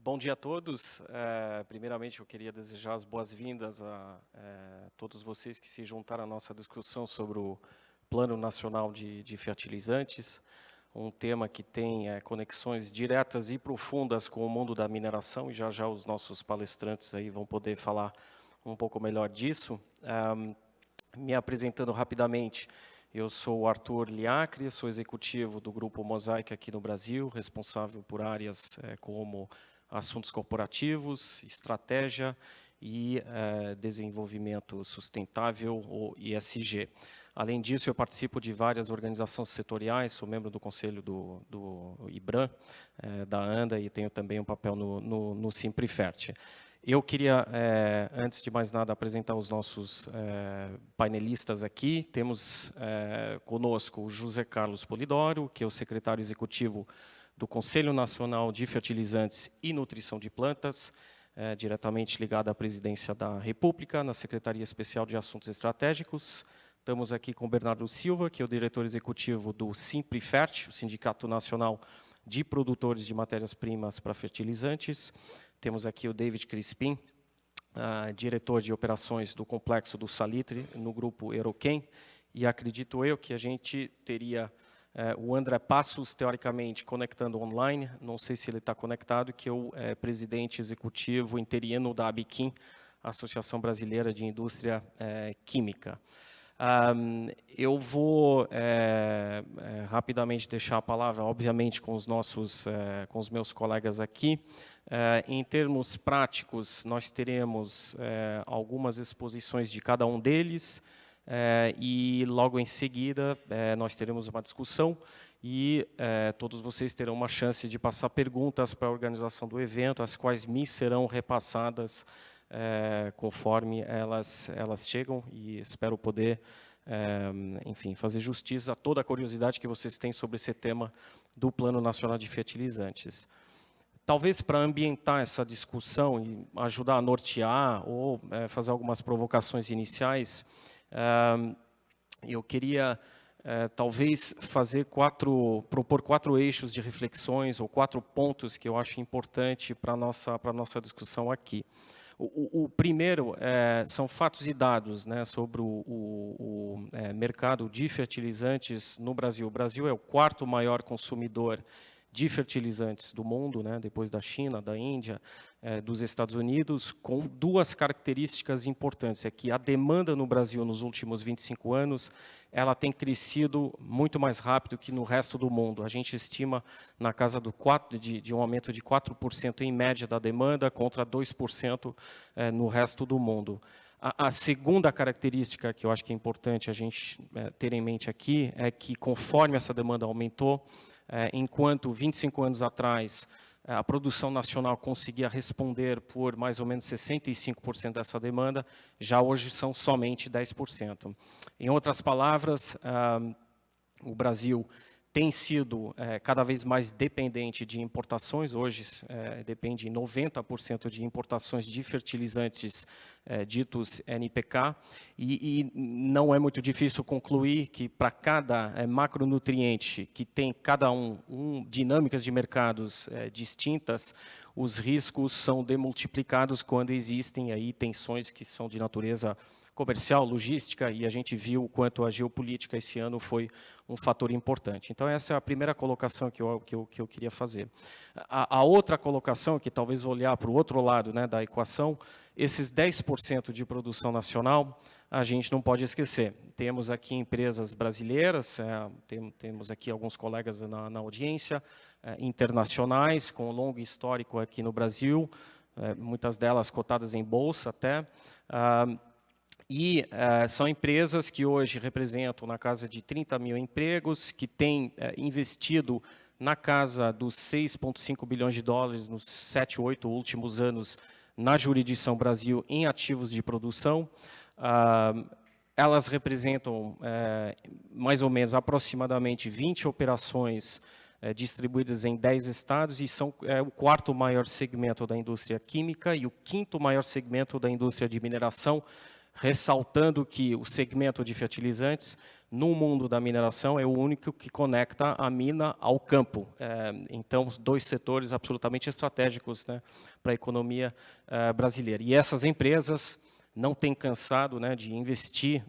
Bom dia a todos. Primeiramente, eu queria desejar as boas-vindas a todos vocês que se juntaram à nossa discussão sobre o Plano Nacional de Fertilizantes, um tema que tem conexões diretas e profundas com o mundo da mineração, e já os nossos palestrantes aí vão poder falar um pouco melhor disso. Me apresentando rapidamente, eu sou o Arthur Liacre, sou executivo do Grupo Mosaic aqui no Brasil, responsável por áreas como assuntos corporativos, estratégia e desenvolvimento sustentável, ou ESG. Além disso, eu participo de várias organizações setoriais, sou membro do conselho do IBRAM, da ANDA, e tenho também um papel no Simprifert. Eu queria, antes de mais nada, apresentar os nossos painelistas aqui. Temos conosco o José Carlos Polidoro, que é o secretário executivo do Conselho Nacional de Fertilizantes e Nutrição de Plantas, diretamente ligado à Presidência da República, na Secretaria Especial de Assuntos Estratégicos. Estamos aqui com o Bernardo Silva, que é o diretor executivo do Simprifert, o Sindicato Nacional de Produtores de Matérias-Primas para Fertilizantes. Temos aqui o David Crispim, diretor de operações do Complexo do Salitre, no grupo Eroquem, e acredito eu que a gente teria o André Passos, teoricamente, conectando online, não sei se ele está conectado, que é o presidente executivo interino da ABIQUIM, Associação Brasileira de Indústria Química. Eu vou rapidamente deixar a palavra, obviamente, com os meus colegas aqui. Em termos práticos, nós teremos algumas exposições de cada um deles e logo em seguida nós teremos uma discussão e todos vocês terão uma chance de passar perguntas para a organização do evento, as quais me serão repassadas conforme elas chegam, e espero poder, enfim, fazer justiça a toda a curiosidade que vocês têm sobre esse tema do Plano Nacional de Fertilizantes. Talvez para ambientar essa discussão e ajudar a nortear ou fazer algumas provocações iniciais, eu queria talvez propor 4 eixos de reflexões ou 4 pontos que eu acho importante para a nossa discussão aqui. O primeiro são fatos e dados, né, sobre o mercado de fertilizantes no Brasil. O Brasil é o 4º maior consumidor de fertilizantes do mundo, né, depois da China, da Índia, dos Estados Unidos, com 2 características importantes. É que a demanda no Brasil nos últimos 25 anos, ela tem crescido muito mais rápido que no resto do mundo. A gente estima na casa de um aumento de 4% em média da demanda, contra 2% no resto do mundo. A segunda característica que eu acho que é importante a gente ter em mente aqui é que, conforme essa demanda aumentou, enquanto 25 anos atrás a produção nacional conseguia responder por mais ou menos 65% dessa demanda, já hoje são somente 10%. Em outras palavras, o Brasil tem sido cada vez mais dependente de importações, hoje depende em 90% de importações de fertilizantes ditos NPK, e não é muito difícil concluir que para cada macronutriente que tem cada dinâmicas de mercados distintas, os riscos são demultiplicados quando existem aí tensões que são de natureza comercial, logística, e a gente viu o quanto a geopolítica esse ano foi um fator importante. Então, essa é a primeira colocação que eu queria fazer. A outra colocação, que talvez olhar para o outro lado, né, da equação, esses 10% de produção nacional, a gente não pode esquecer. Temos aqui empresas brasileiras, temos aqui alguns colegas na audiência, internacionais, com longo histórico aqui no Brasil, muitas delas cotadas em bolsa até, e são empresas que hoje representam na casa de 30 mil empregos, que têm investido na casa dos 6,5 bilhões de dólares nos 7, 8 últimos anos na jurisdição Brasil em ativos de produção. Elas representam mais ou menos aproximadamente 20 operações distribuídas em 10 estados e são o 4º maior segmento da indústria química e o 5º maior segmento da indústria de mineração, ressaltando que o segmento de fertilizantes, no mundo da mineração, é o único que conecta a mina ao campo. Então, os dois setores absolutamente estratégicos, né, para a economia brasileira. E essas empresas não têm cansado, né, de investir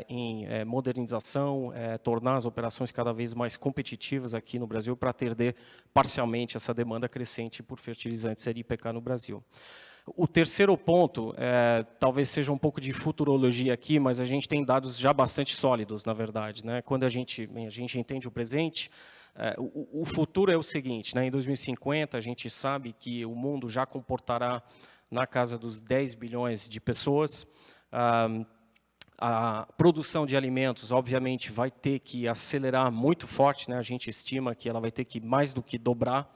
em modernização, tornar as operações cada vez mais competitivas aqui no Brasil para atender parcialmente essa demanda crescente por fertilizantes NPK no Brasil. O terceiro ponto, talvez seja um pouco de futurologia aqui, mas a gente tem dados já bastante sólidos, na verdade, né? Quando a gente entende o presente, o futuro é o seguinte, né? Em 2050, a gente sabe que o mundo já comportará na casa dos 10 bilhões de pessoas. A produção de alimentos, obviamente, vai ter que acelerar muito forte, né? A gente estima que ela vai ter que mais do que dobrar.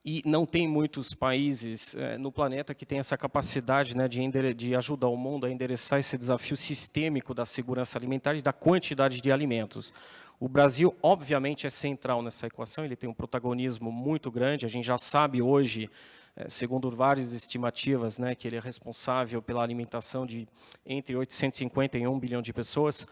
E não tem muitos países no planeta que têm essa capacidade, né, de ajudar o mundo a endereçar esse desafio sistêmico da segurança alimentar e da quantidade de alimentos. O Brasil, obviamente, é central nessa equação, ele tem um protagonismo muito grande, a gente já sabe hoje, segundo várias estimativas, né, que ele é responsável pela alimentação de entre 850 e 1 bilhão de pessoas.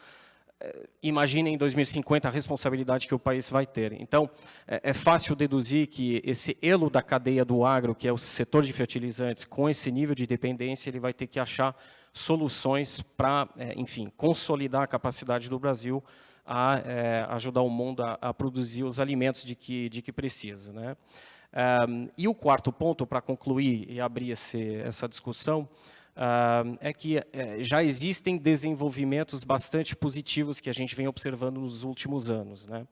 Imaginem em 2050 a responsabilidade que o país vai ter. Então, é fácil deduzir que esse elo da cadeia do agro, que é o setor de fertilizantes, com esse nível de dependência, ele vai ter que achar soluções para, enfim, consolidar a capacidade do Brasil a ajudar o mundo a produzir os alimentos de que precisa, né? E o quarto ponto, para concluir e abrir essa discussão, é que já existem desenvolvimentos bastante positivos que a gente vem observando nos últimos anos, né?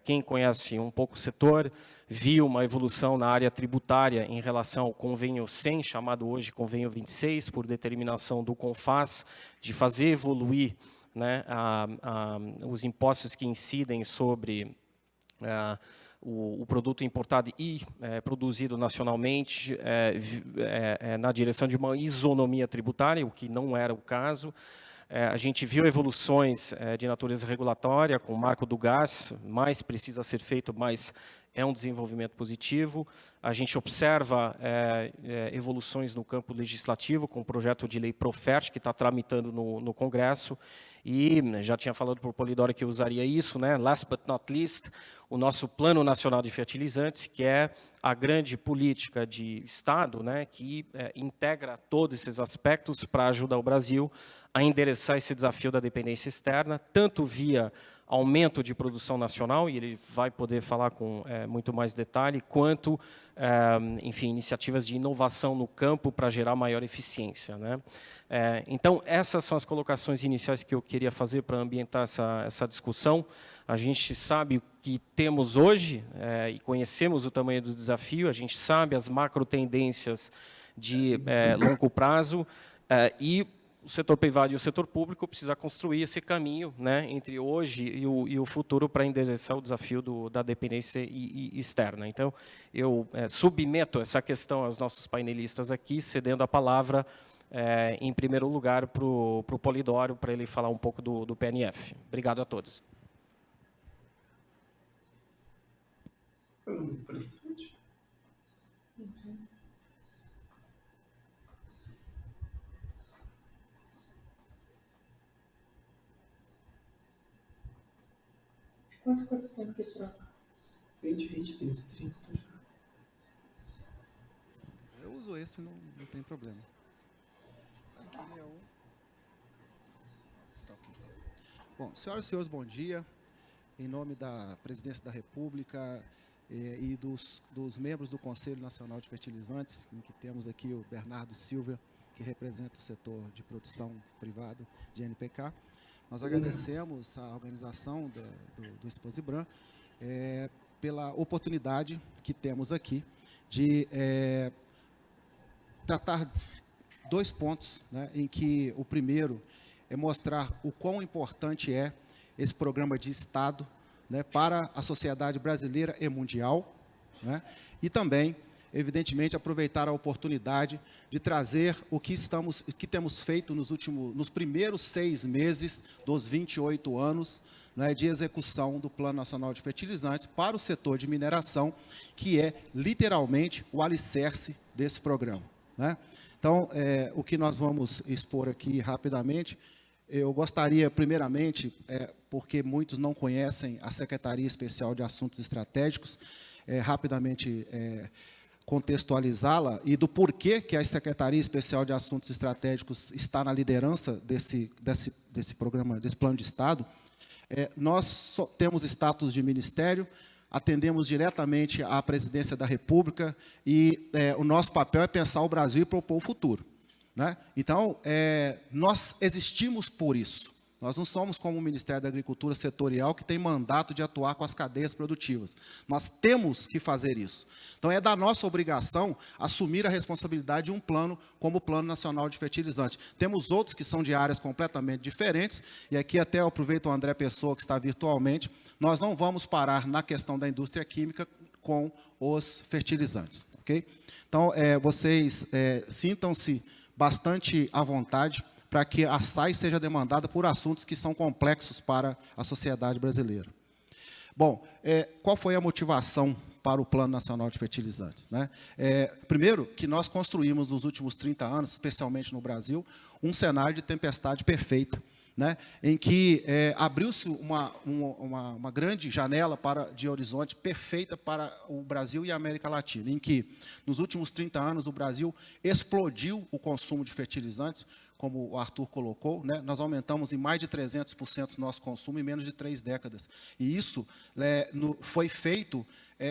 Quem conhece um pouco o setor, viu uma evolução na área tributária em relação ao convênio 100, chamado hoje convênio 26, por determinação do CONFAS, de fazer evoluir, né, os impostos que incidem sobre o produto importado e produzido nacionalmente na direção de uma isonomia tributária, o que não era o caso. A gente viu evoluções de natureza regulatória, com o marco do gás, mais precisa ser feito, mas é um desenvolvimento positivo. A gente observa evoluções no campo legislativo, com o projeto de lei Profert, que está tramitando no Congresso, e já tinha falado para o Polidoro que eu usaria isso, né? Last but not least, o nosso Plano Nacional de Fertilizantes, que é a grande política de Estado, né, que integra todos esses aspectos para ajudar o Brasil a endereçar esse desafio da dependência externa, tanto via aumento de produção nacional, e ele vai poder falar com muito mais detalhe, quanto, enfim, iniciativas de inovação no campo para gerar maior eficiência, né? Então, essas são as colocações iniciais que eu queria fazer para ambientar essa discussão. A gente sabe o que temos hoje e conhecemos o tamanho do desafio, a gente sabe as macro tendências de longo prazo e o setor privado e o setor público precisam construir esse caminho, né, entre hoje e o futuro para endereçar o desafio da dependência externa. Então, eu submeto essa questão aos nossos painelistas aqui, cedendo a palavra, em primeiro lugar, para o Polidoro, para ele falar um pouco do PNF. Obrigado a todos. Quanto tempo que troca? 20, 30. Eu uso esse, não tem problema. Tá ok. Bom, senhoras e senhores, bom dia. Em nome da Presidência da República e dos membros do Conselho Nacional de Fertilizantes, em que temos aqui o Bernardo Silva, que representa o setor de produção privado de NPK. Nós agradecemos a organização do Exposibran pela oportunidade que temos aqui de tratar dois pontos, né, em que o primeiro é mostrar o quão importante é esse programa de Estado, né, para a sociedade brasileira e mundial, né, e também, evidentemente, aproveitar a oportunidade de trazer o que temos feito nos primeiros 6 meses dos 28 anos, né, de execução do Plano Nacional de Fertilizantes para o setor de mineração, que é literalmente o alicerce desse programa, né? Então, o que nós vamos expor aqui rapidamente, eu gostaria, primeiramente, porque muitos não conhecem a Secretaria Especial de Assuntos Estratégicos, rapidamente contextualizá-la e do porquê que a Secretaria Especial de Assuntos Estratégicos está na liderança desse programa, desse plano de Estado. Nós temos status de ministério, atendemos diretamente à Presidência da República e o nosso papel é pensar o Brasil e propor o futuro, né? Então, nós existimos por isso. Nós não somos como o Ministério da Agricultura setorial que tem mandato de atuar com as cadeias produtivas. Nós temos que fazer isso. Então, é da nossa obrigação assumir a responsabilidade de um plano como o Plano Nacional de Fertilizantes. Temos outros que são de áreas completamente diferentes, e aqui até eu aproveito o André Pessoa, que está virtualmente. Nós não vamos parar na questão da indústria química com os fertilizantes. Okay? Então, vocês sintam-se bastante à vontade para que a SAI seja demandada por assuntos que são complexos para a sociedade brasileira. Bom, qual foi a motivação para o Plano Nacional de Fertilizantes, né? Primeiro, que nós construímos nos últimos 30 anos, especialmente no Brasil, um cenário de tempestade perfeita, né, em que abriu-se uma grande janela de horizonte perfeita para o Brasil e a América Latina, em que, nos últimos 30 anos, o Brasil explodiu o consumo de fertilizantes, como o Arthur colocou, né, nós aumentamos em mais de 300% o nosso consumo em menos de 3 décadas. E isso foi feito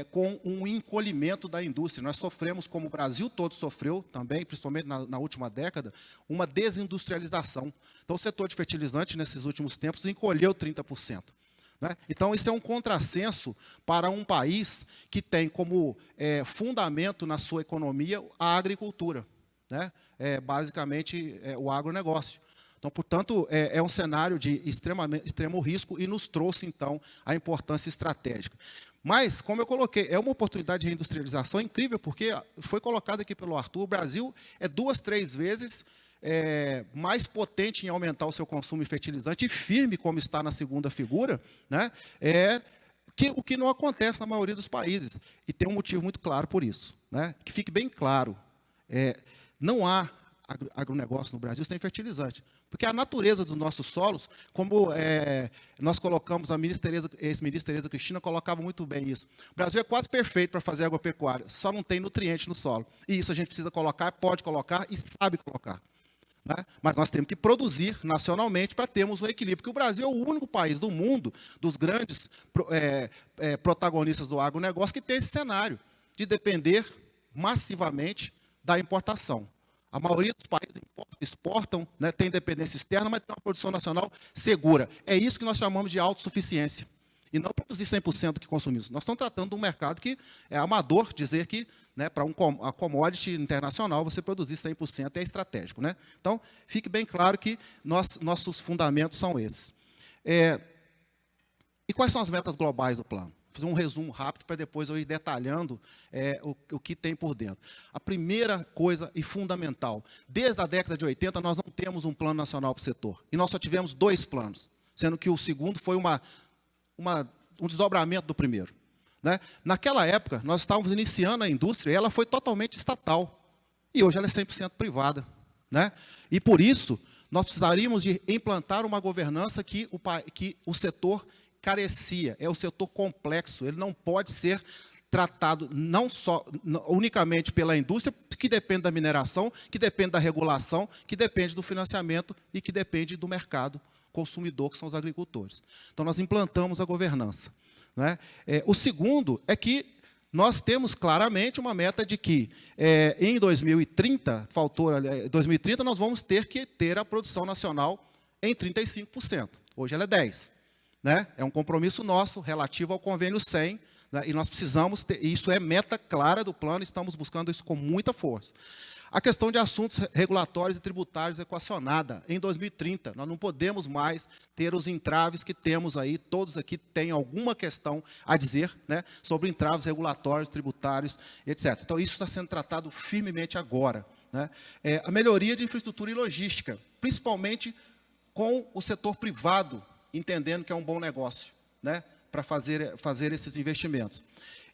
com um encolhimento da indústria. Nós sofremos, como o Brasil todo sofreu também, principalmente na última década, uma desindustrialização. Então, o setor de fertilizantes, nesses últimos tempos, encolheu 30%. Né? Então, isso é um contrassenso para um país que tem como fundamento na sua economia a agricultura, né? Basicamente, o agronegócio. Então, portanto, é um cenário de extremo risco e nos trouxe, então, a importância estratégica. Mas, como eu coloquei, é uma oportunidade de reindustrialização incrível, porque foi colocado aqui pelo Arthur, o Brasil é 2, 3 vezes mais potente em aumentar o seu consumo de fertilizante, e firme, como está na segunda figura, né, o que não acontece na maioria dos países. E tem um motivo muito claro por isso, né, que fique bem claro. Não há agronegócio no Brasil sem fertilizante, porque a natureza dos nossos solos, como nós colocamos, a ex-ministra Tereza Cristina colocava muito bem isso. O Brasil é quase perfeito para fazer agropecuária, só não tem nutriente no solo. E isso a gente precisa colocar, pode colocar e sabe colocar, né? Mas nós temos que produzir nacionalmente para termos um equilíbrio, porque o Brasil é o único país do mundo, dos grandes protagonistas do agronegócio, que tem esse cenário de depender massivamente da importação. A maioria dos países exportam, né, tem dependência externa, mas tem uma produção nacional segura. É isso que nós chamamos de autossuficiência. E não produzir 100% do que consumimos. Nós estamos tratando de um mercado que é amador dizer que, né, para a commodity internacional, você produzir 100% é estratégico, né? Então, fique bem claro que nossos fundamentos são esses. E quais são as metas globais do plano? Vou fazer um resumo rápido para depois eu ir detalhando o que tem por dentro. A primeira coisa e fundamental, desde a década de 80, nós não temos um plano nacional para o setor. E nós só tivemos 2 planos, sendo que o segundo foi um desdobramento do primeiro, né? Naquela época, nós estávamos iniciando a indústria e ela foi totalmente estatal. E hoje ela é 100% privada, né? E por isso, nós precisaríamos de implantar uma governança que o setor carecia. É o setor complexo, ele não pode ser tratado unicamente pela indústria, que depende da mineração, que depende da regulação, que depende do financiamento e que depende do mercado consumidor, que são os agricultores. Então, nós implantamos a governança, né? O segundo é que nós temos claramente uma meta de que, em 2030, 2030, nós vamos ter que ter a produção nacional em 35%. Hoje ela é 10%. Né? É um compromisso nosso relativo ao convênio 100, né? E nós precisamos ter, isso é meta clara do plano, estamos buscando isso com muita força. A questão de assuntos regulatórios e tributários equacionada. Em 2030, nós não podemos mais ter os entraves que temos aí, todos aqui têm alguma questão a dizer, né, sobre entraves regulatórios, tributários, etc. Então, isso está sendo tratado firmemente agora, né? A melhoria de infraestrutura e logística, principalmente com o setor privado, entendendo que é um bom negócio, né, para fazer esses investimentos.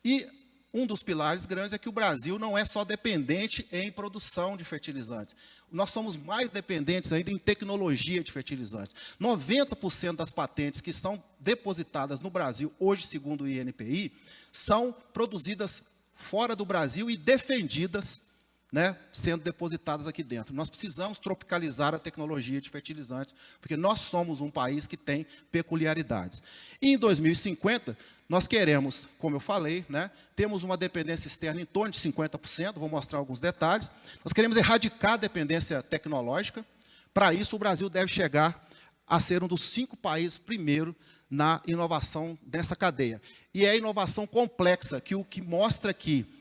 E um dos pilares grandes é que o Brasil não é só dependente em produção de fertilizantes. Nós somos mais dependentes ainda em tecnologia de fertilizantes. 90% das patentes que são depositadas no Brasil, hoje, segundo o INPI, são produzidas fora do Brasil e defendidas, né, sendo depositadas aqui dentro. Nós precisamos tropicalizar a tecnologia de fertilizantes, porque nós somos um país que tem peculiaridades. E em 2050, nós queremos, como eu falei, né, temos uma dependência externa em torno de 50%, vou mostrar alguns detalhes. Nós queremos erradicar a dependência tecnológica. Para isso, o Brasil deve chegar a ser um dos 5 países primeiro na inovação dessa cadeia. E é a inovação complexa, que o que mostra que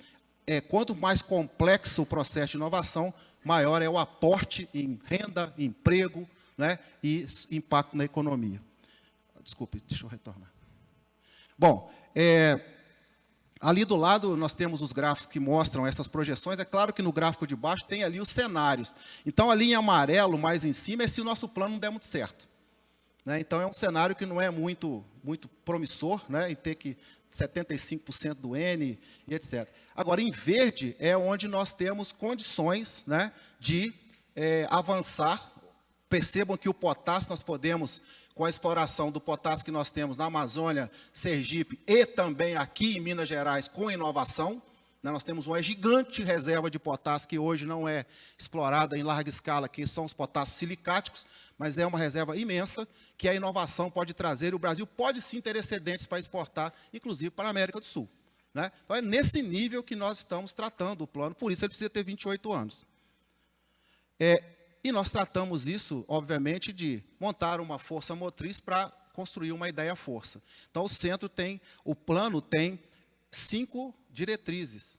quanto mais complexo o processo de inovação, maior é o aporte em renda, emprego, né, e impacto na economia. Desculpe, deixa eu retornar. Bom, ali do lado nós temos os gráficos que mostram essas projeções. É claro que no gráfico de baixo tem ali os cenários. Então, ali em amarelo, mais em cima, é se o nosso plano não der muito certo. Né? Então, é um cenário que não é muito promissor, né, em ter que 75% do N e etc. Agora, em verde é onde nós temos condições, né, de avançar. Percebam que o potássio nós podemos, com a exploração do potássio que nós temos na Amazônia, Sergipe e também aqui em Minas Gerais, com inovação, né, nós temos uma gigante reserva de potássio que hoje não é explorada em larga escala, que são os potássios silicáticos, mas é uma reserva imensa que a inovação pode trazer, e o Brasil pode sim ter excedentes para exportar, inclusive para a América do Sul. Né? Então, é nesse nível que nós estamos tratando o plano, por isso ele precisa ter 28 anos. E nós tratamos isso, obviamente, de montar uma força motriz para construir uma ideia-força. Então, o plano tem 5 diretrizes.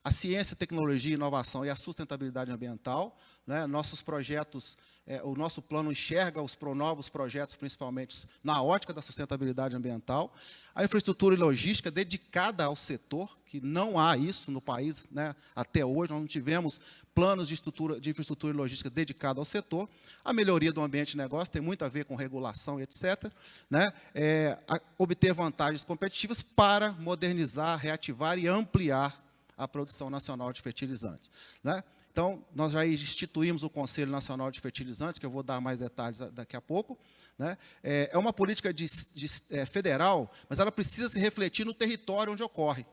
A ciência, tecnologia, inovação e a sustentabilidade ambiental. Né? Nossos projetos, o nosso plano enxerga os novos projetos, principalmente na ótica da sustentabilidade ambiental. A infraestrutura e logística dedicada ao setor, que não há isso no país, né? Até hoje, nós não tivemos planos de infraestrutura e logística dedicados ao setor. A melhoria do ambiente de negócio tem muito a ver com regulação e etc. Né? Obter vantagens competitivas para modernizar, reativar e ampliar a produção nacional de fertilizantes. Né? Então, nós já instituímos o Conselho Nacional de Fertilizantes, que eu vou dar mais detalhes daqui a pouco. Né? É uma política federal, mas ela precisa se refletir no território onde ocorre.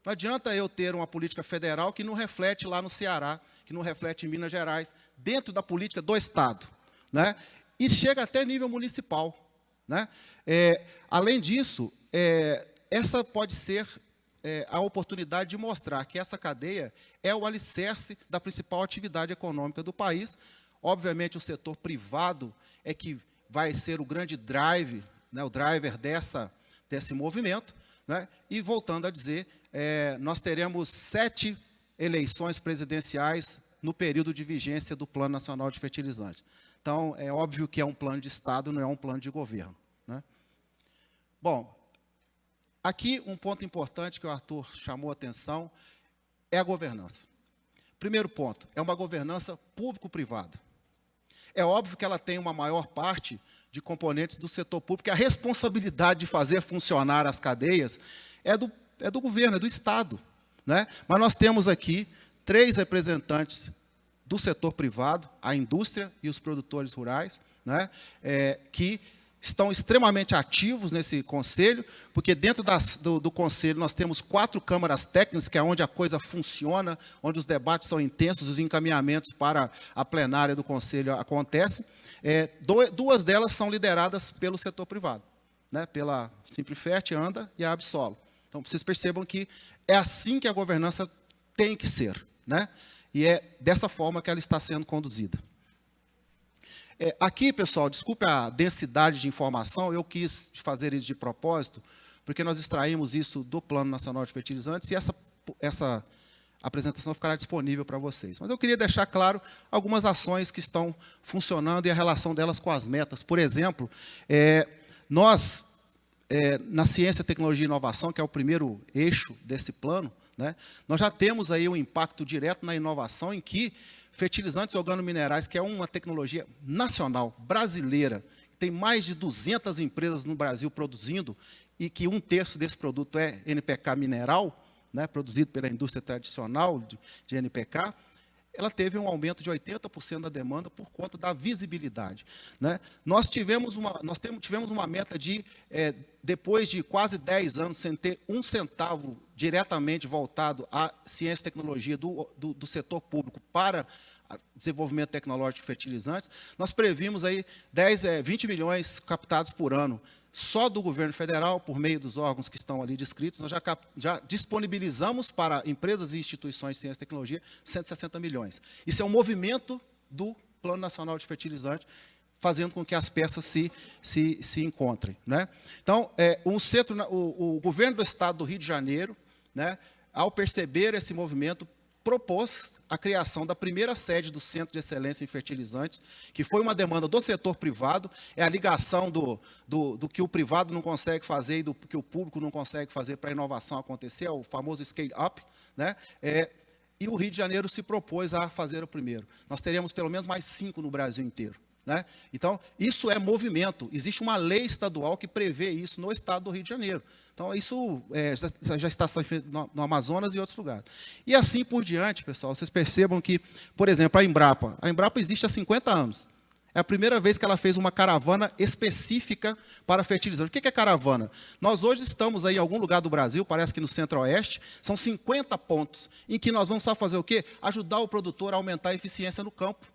Não adianta eu ter uma política federal que não reflete lá no Ceará, que não reflete em Minas Gerais, dentro da política do Estado. Né? E chega até nível municipal. Né? Além disso, essa pode ser a oportunidade de mostrar que essa cadeia é o alicerce da principal atividade econômica do país. Obviamente, o setor privado é que vai ser o grande drive, né, o driver desse movimento. Né? E, voltando a dizer, nós teremos 7 eleições presidenciais no período de vigência do Plano Nacional de Fertilizantes. Então, é óbvio que é um plano de Estado, não é um plano de governo. Né? Bom, aqui um ponto importante que o Arthur chamou a atenção é a governança. Primeiro ponto, é uma governança público-privada. É óbvio que ela tem uma maior parte de componentes do setor público, e a responsabilidade de fazer funcionar as cadeias é do governo, é do Estado. Né? Mas nós temos aqui 3 representantes do setor privado, a indústria e os produtores rurais, né? Que estão extremamente ativos nesse conselho, porque dentro do conselho nós temos 4 câmaras técnicas, que é onde a coisa funciona, onde os debates são intensos, os encaminhamentos para a plenária do conselho acontecem. 2 delas são lideradas pelo setor privado, né, pela Simplifert, ANDA e a Absolo. Então, vocês percebam que é assim que a governança tem que ser, né? E é dessa forma que ela está sendo conduzida. Aqui, pessoal, desculpe a densidade de informação, eu quis fazer isso de propósito, porque nós extraímos isso do Plano Nacional de Fertilizantes e essa apresentação ficará disponível para vocês. Mas eu queria deixar claro algumas ações que estão funcionando e a relação delas com as metas. Por exemplo, nós, na ciência, tecnologia e inovação, que é o primeiro eixo desse plano, né, nós já temos aí um impacto direto na inovação em que fertilizantes organominerais, que é uma tecnologia nacional, brasileira, tem mais de 200 empresas no Brasil produzindo, e que 1/3 desse produto é NPK mineral, né, produzido pela indústria tradicional de NPK, ela teve um aumento de 80% da demanda por conta da visibilidade, né? Nós tivemos uma meta de, depois de quase 10 anos, sem ter um centavo diretamente voltado à ciência e tecnologia do setor público para desenvolvimento tecnológico de fertilizantes, nós previmos aí 20 milhões captados por ano, só do governo federal, por meio dos órgãos que estão ali descritos. Nós já disponibilizamos para empresas e instituições de ciência e tecnologia 160 milhões. Isso é um movimento do Plano Nacional de Fertilizante, fazendo com que as peças se encontrem, né? Então, o governo do Estado do Rio de Janeiro, né, ao perceber esse movimento, propôs a criação da primeira sede do Centro de Excelência em Fertilizantes, que foi uma demanda do setor privado, é a ligação do que o privado não consegue fazer e do que o público não consegue fazer para a inovação acontecer, é o famoso scale-up, né? E o Rio de Janeiro se propôs a fazer o primeiro. Nós teremos pelo menos mais 5 no Brasil inteiro, né? Então, isso é movimento. Existe uma lei estadual que prevê isso no estado do Rio de Janeiro. Então, isso já está no Amazonas e outros lugares. E assim por diante, pessoal, vocês percebam que, por exemplo, a Embrapa existe há 50 anos. É a primeira vez que ela fez uma caravana específica para fertilizante. O que é caravana? Nós hoje estamos aí em algum lugar do Brasil, parece que no Centro-Oeste, são 50 pontos, em que nós vamos fazer o quê? Ajudar o produtor a aumentar a eficiência no campo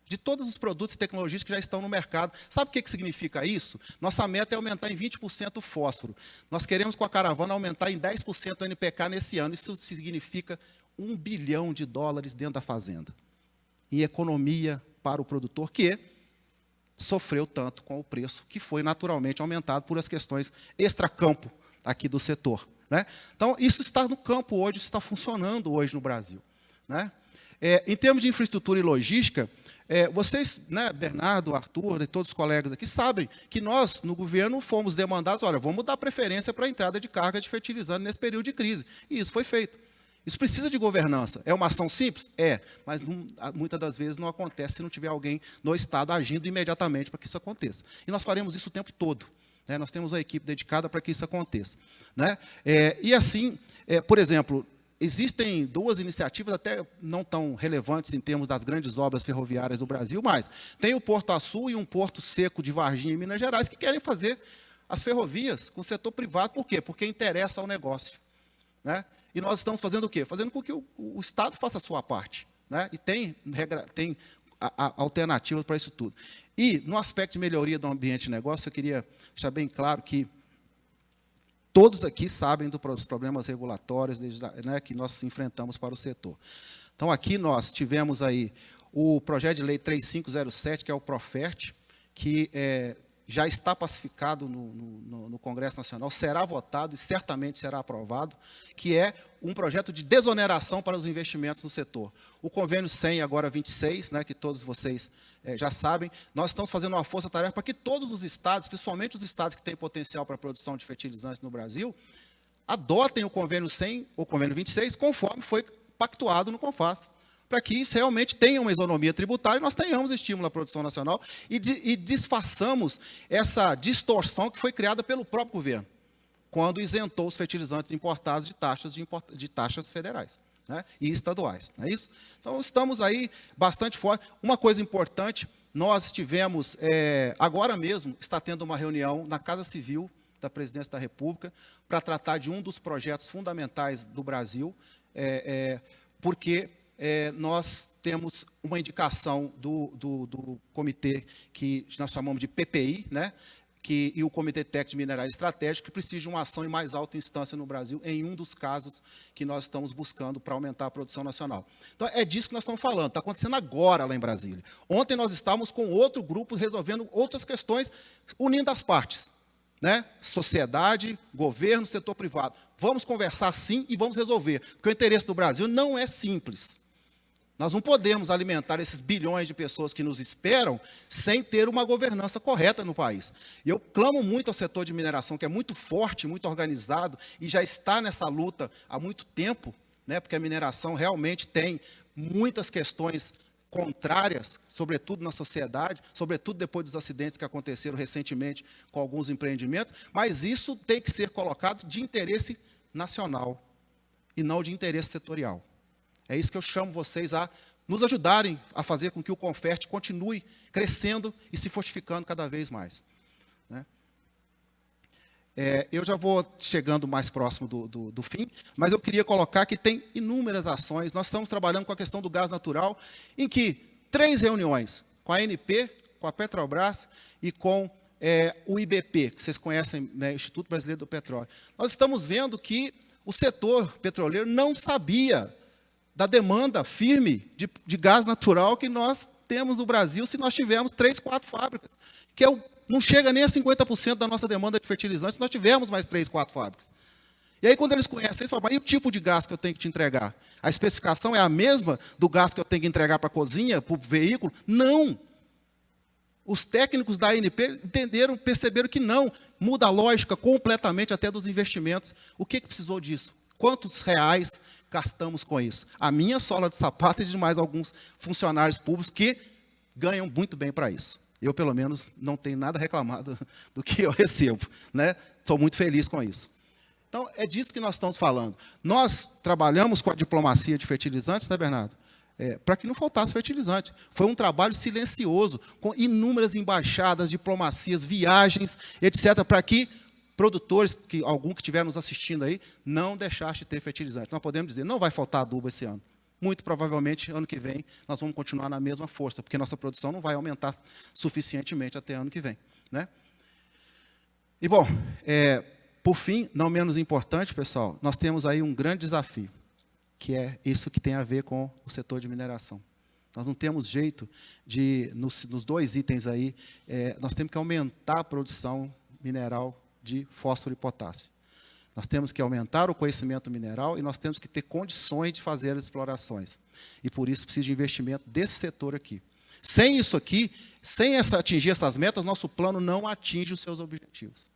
de todos os produtos e tecnologias que já estão no mercado. Sabe o que significa isso? Nossa meta é aumentar em 20% o fósforo. Nós queremos, com a caravana, aumentar em 10% o NPK nesse ano. Isso significa $1 bilhão dentro da fazenda, em economia para o produtor, que sofreu tanto com o preço, que foi naturalmente aumentado por as questões extracampo aqui do setor, né? Então, isso está no campo hoje, isso está funcionando hoje no Brasil, né? Em termos de infraestrutura e logística, vocês, né, Bernardo, Arthur e todos os colegas aqui, sabem que nós, no governo, fomos demandados, olha, vamos dar preferência para a entrada de carga de fertilizante nesse período de crise. E isso foi feito. Isso precisa de governança. É uma ação simples? Mas muitas das vezes não acontece se não tiver alguém no Estado agindo imediatamente para que isso aconteça. E nós faremos isso o tempo todo, né? Nós temos uma equipe dedicada para que isso aconteça, né? E assim, por exemplo, existem 2 iniciativas, até não tão relevantes em termos das grandes obras ferroviárias do Brasil, mas tem o Porto Açu e um Porto Seco de Varginha, em Minas Gerais, que querem fazer as ferrovias com o setor privado. Por quê? Porque interessa ao negócio, né? E nós estamos fazendo o quê? Fazendo com que o Estado faça a sua parte, né? E tem alternativas para isso tudo. E, no aspecto de melhoria do ambiente de negócio, eu queria deixar bem claro que todos aqui sabem dos problemas regulatórios, né, que nós enfrentamos para o setor. Então, aqui nós tivemos aí o projeto de lei 3507, que é o PROFERT, que já está pacificado no Congresso Nacional, será votado e certamente será aprovado, que é um projeto de desoneração para os investimentos no setor. O convênio 100, agora 26, né, que todos vocês já sabem, nós estamos fazendo uma força-tarefa para que todos os estados, principalmente os estados que têm potencial para a produção de fertilizantes no Brasil, adotem o convênio 100, ou convênio 26, conforme foi pactuado no CONFAS, para que isso realmente tenha uma isonomia tributária e nós tenhamos estímulo à produção nacional e desfaçamos essa distorção que foi criada pelo próprio governo, quando isentou os fertilizantes importados de taxas federais, né, e estaduais. Não é isso? Então, estamos aí bastante fortes. Uma coisa importante, nós tivemos, agora mesmo, está tendo uma reunião na Casa Civil da Presidência da República para tratar de um dos projetos fundamentais do Brasil, porque nós temos uma indicação do comitê que nós chamamos de PPI, né, e o Comitê Técnico de Minerais Estratégicos, que precisa de uma ação em mais alta instância no Brasil, em um dos casos que nós estamos buscando para aumentar a produção nacional. Então, é disso que nós estamos falando, está acontecendo agora lá em Brasília. Ontem nós estávamos com outro grupo resolvendo outras questões, unindo as partes, né? Sociedade, governo, setor privado. Vamos conversar sim e vamos resolver, porque o interesse do Brasil não é simples. Nós não podemos alimentar esses bilhões de pessoas que nos esperam sem ter uma governança correta no país. E eu clamo muito ao setor de mineração, que é muito forte, muito organizado, e já está nessa luta há muito tempo, né, porque a mineração realmente tem muitas questões contrárias, sobretudo na sociedade, sobretudo depois dos acidentes que aconteceram recentemente com alguns empreendimentos, mas isso tem que ser colocado de interesse nacional. e não de interesse setorial. É isso que eu chamo vocês a nos ajudarem a fazer com que o Confert continue crescendo e se fortificando cada vez mais. Né? Eu já vou chegando mais próximo do fim, mas eu queria colocar que tem inúmeras ações. Nós estamos trabalhando com a questão do gás natural, em que 3 reuniões, com a ANP, com a Petrobras e com o IBP, que vocês conhecem, né, Instituto Brasileiro do Petróleo. Nós estamos vendo que o setor petroleiro não sabia da demanda firme de gás natural que nós temos no Brasil se nós tivermos 3, 4 fábricas, que não chega nem a 50% da nossa demanda de fertilizantes se nós tivermos mais 3, 4 fábricas. E aí, quando eles conhecem isso, falam, e o tipo de gás que eu tenho que te entregar? A especificação é a mesma do gás que eu tenho que entregar para a cozinha, para o veículo? Não! Os técnicos da ANP perceberam que não. Muda a lógica completamente até dos investimentos. O que precisou disso? Quantos reais gastamos com isso? A minha sola de sapato e de mais alguns funcionários públicos que ganham muito bem para isso. Eu, pelo menos, não tenho nada reclamado do que eu recebo. Né? Sou muito feliz com isso. Então, é disso que nós estamos falando. Nós trabalhamos com a diplomacia de fertilizantes, né, Bernardo? Para que não faltasse fertilizante. Foi um trabalho silencioso, com inúmeras embaixadas, diplomacias, viagens, etc., para que produtores, algum que estiver nos assistindo aí, não deixasse de ter fertilizante. Nós podemos dizer, não vai faltar adubo esse ano. Muito provavelmente, ano que vem, nós vamos continuar na mesma força, porque nossa produção não vai aumentar suficientemente até ano que vem. Né? E, bom, por fim, não menos importante, pessoal, nós temos aí um grande desafio, que é isso que tem a ver com o setor de mineração. Nós não temos jeito de, nos 2 itens aí, nós temos que aumentar a produção mineral de fósforo e potássio. Nós temos que aumentar o conhecimento mineral e nós temos que ter condições de fazer as explorações. E por isso precisa de investimento desse setor aqui. Sem isso aqui, sem atingir essas metas, nosso plano não atinge os seus objetivos.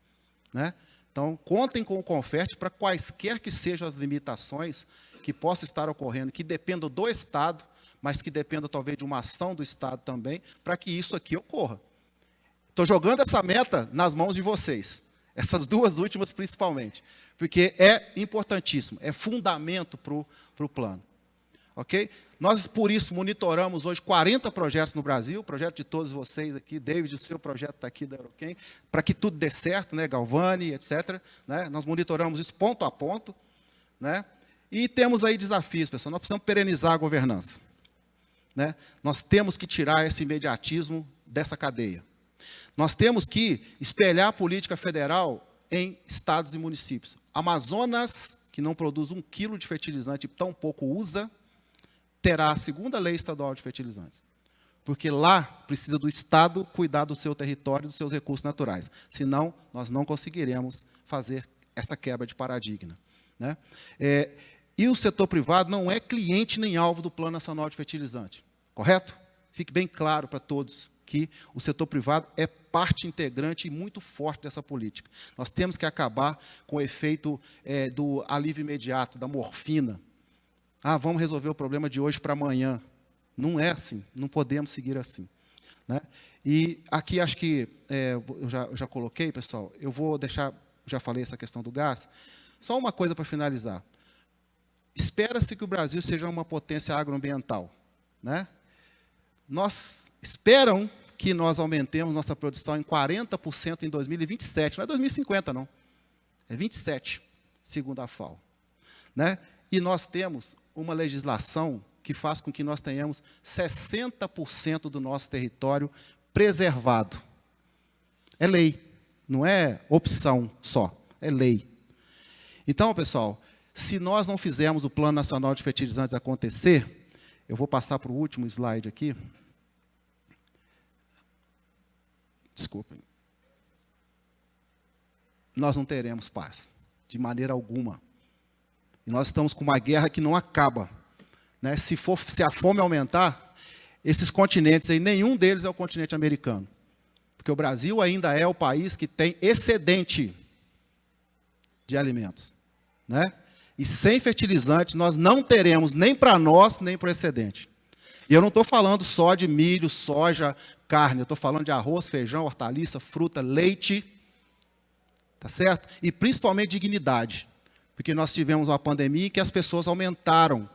Né? Então, contem com o Confert para quaisquer que sejam as limitações que possam estar ocorrendo, que dependam do Estado, mas que dependam talvez de uma ação do Estado também, para que isso aqui ocorra. Estou jogando essa meta nas mãos de vocês. Essas 2 últimas, principalmente. Porque é importantíssimo, é fundamento para o plano. Ok? Nós, por isso, monitoramos hoje 40 projetos no Brasil, projeto de todos vocês aqui, David, o seu projeto está aqui da Euroquem, para que tudo dê certo, né, Galvani, etc. Né? Nós monitoramos isso ponto a ponto. Né? E temos aí desafios, pessoal. Nós precisamos perenizar a governança. Né? Nós temos que tirar esse imediatismo dessa cadeia. Nós temos que espelhar a política federal em estados e municípios. Amazonas, que não produz 1 quilo de fertilizante e tão pouco usa, terá a 2ª lei estadual de fertilizantes. Porque lá precisa do Estado cuidar do seu território e dos seus recursos naturais. Senão, nós não conseguiremos fazer essa quebra de paradigma. Né? E o setor privado não é cliente nem alvo do Plano Nacional de Fertilizante. Correto? Fique bem claro para todos que o setor privado é parte integrante e muito forte dessa política. Nós temos que acabar com o efeito do alívio imediato, da morfina. Vamos resolver o problema de hoje para amanhã. Não é assim, não podemos seguir assim. Né? E aqui acho que, eu já coloquei, pessoal, eu vou deixar, já falei essa questão do gás, só uma coisa para finalizar. Espera-se que o Brasil seja uma potência agroambiental. Né? Esperam que nós aumentemos nossa produção em 40% em 2027. Não é 2050, não. É 27, segundo a FAO. Né? E nós temos uma legislação que faz com que nós tenhamos 60% do nosso território preservado. É lei, não é opção só, é lei. Então, pessoal, se nós não fizermos o Plano Nacional de Fertilizantes acontecer, eu vou passar para o último slide aqui. Desculpem. Nós não teremos paz, de maneira alguma. E nós estamos com uma guerra que não acaba. Né? Se a fome aumentar, esses continentes aí, nenhum deles é o continente americano. Porque o Brasil ainda é o país que tem excedente de alimentos. Né? E sem fertilizante, nós não teremos nem para nós, nem para o excedente. E eu não estou falando só de milho, soja, carne. Eu estou falando de arroz, feijão, hortaliça, fruta, leite. Tá certo? E principalmente dignidade. porque nós tivemos uma pandemia e que as pessoas aumentaram,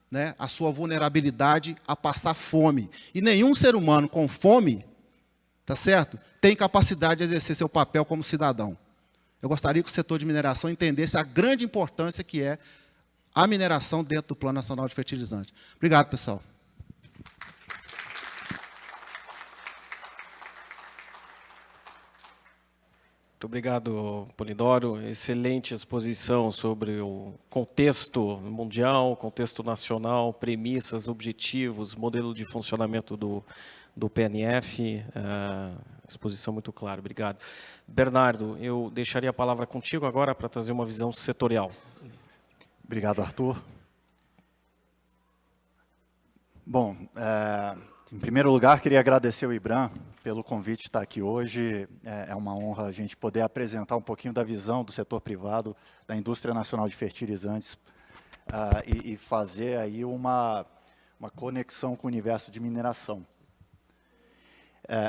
né, a sua vulnerabilidade a passar fome. E nenhum ser humano com fome, tá certo, tem capacidade de exercer seu papel como cidadão. Eu gostaria que o setor de mineração entendesse a grande importância que é a mineração dentro do Plano Nacional de Fertilizante. Obrigado, pessoal. Muito obrigado, Polidoro. Excelente exposição sobre o contexto mundial, contexto nacional, premissas, objetivos, modelo de funcionamento do PNF. Exposição muito clara. Obrigado. Bernardo, eu deixaria a palavra contigo agora para trazer uma visão setorial. Obrigado, Arthur. Bom, em primeiro lugar, queria agradecer ao IBRAM pelo convite de estar aqui hoje. É uma honra a gente poder apresentar um pouquinho da visão do setor privado, da indústria nacional de fertilizantes, e fazer aí uma conexão com o universo de mineração.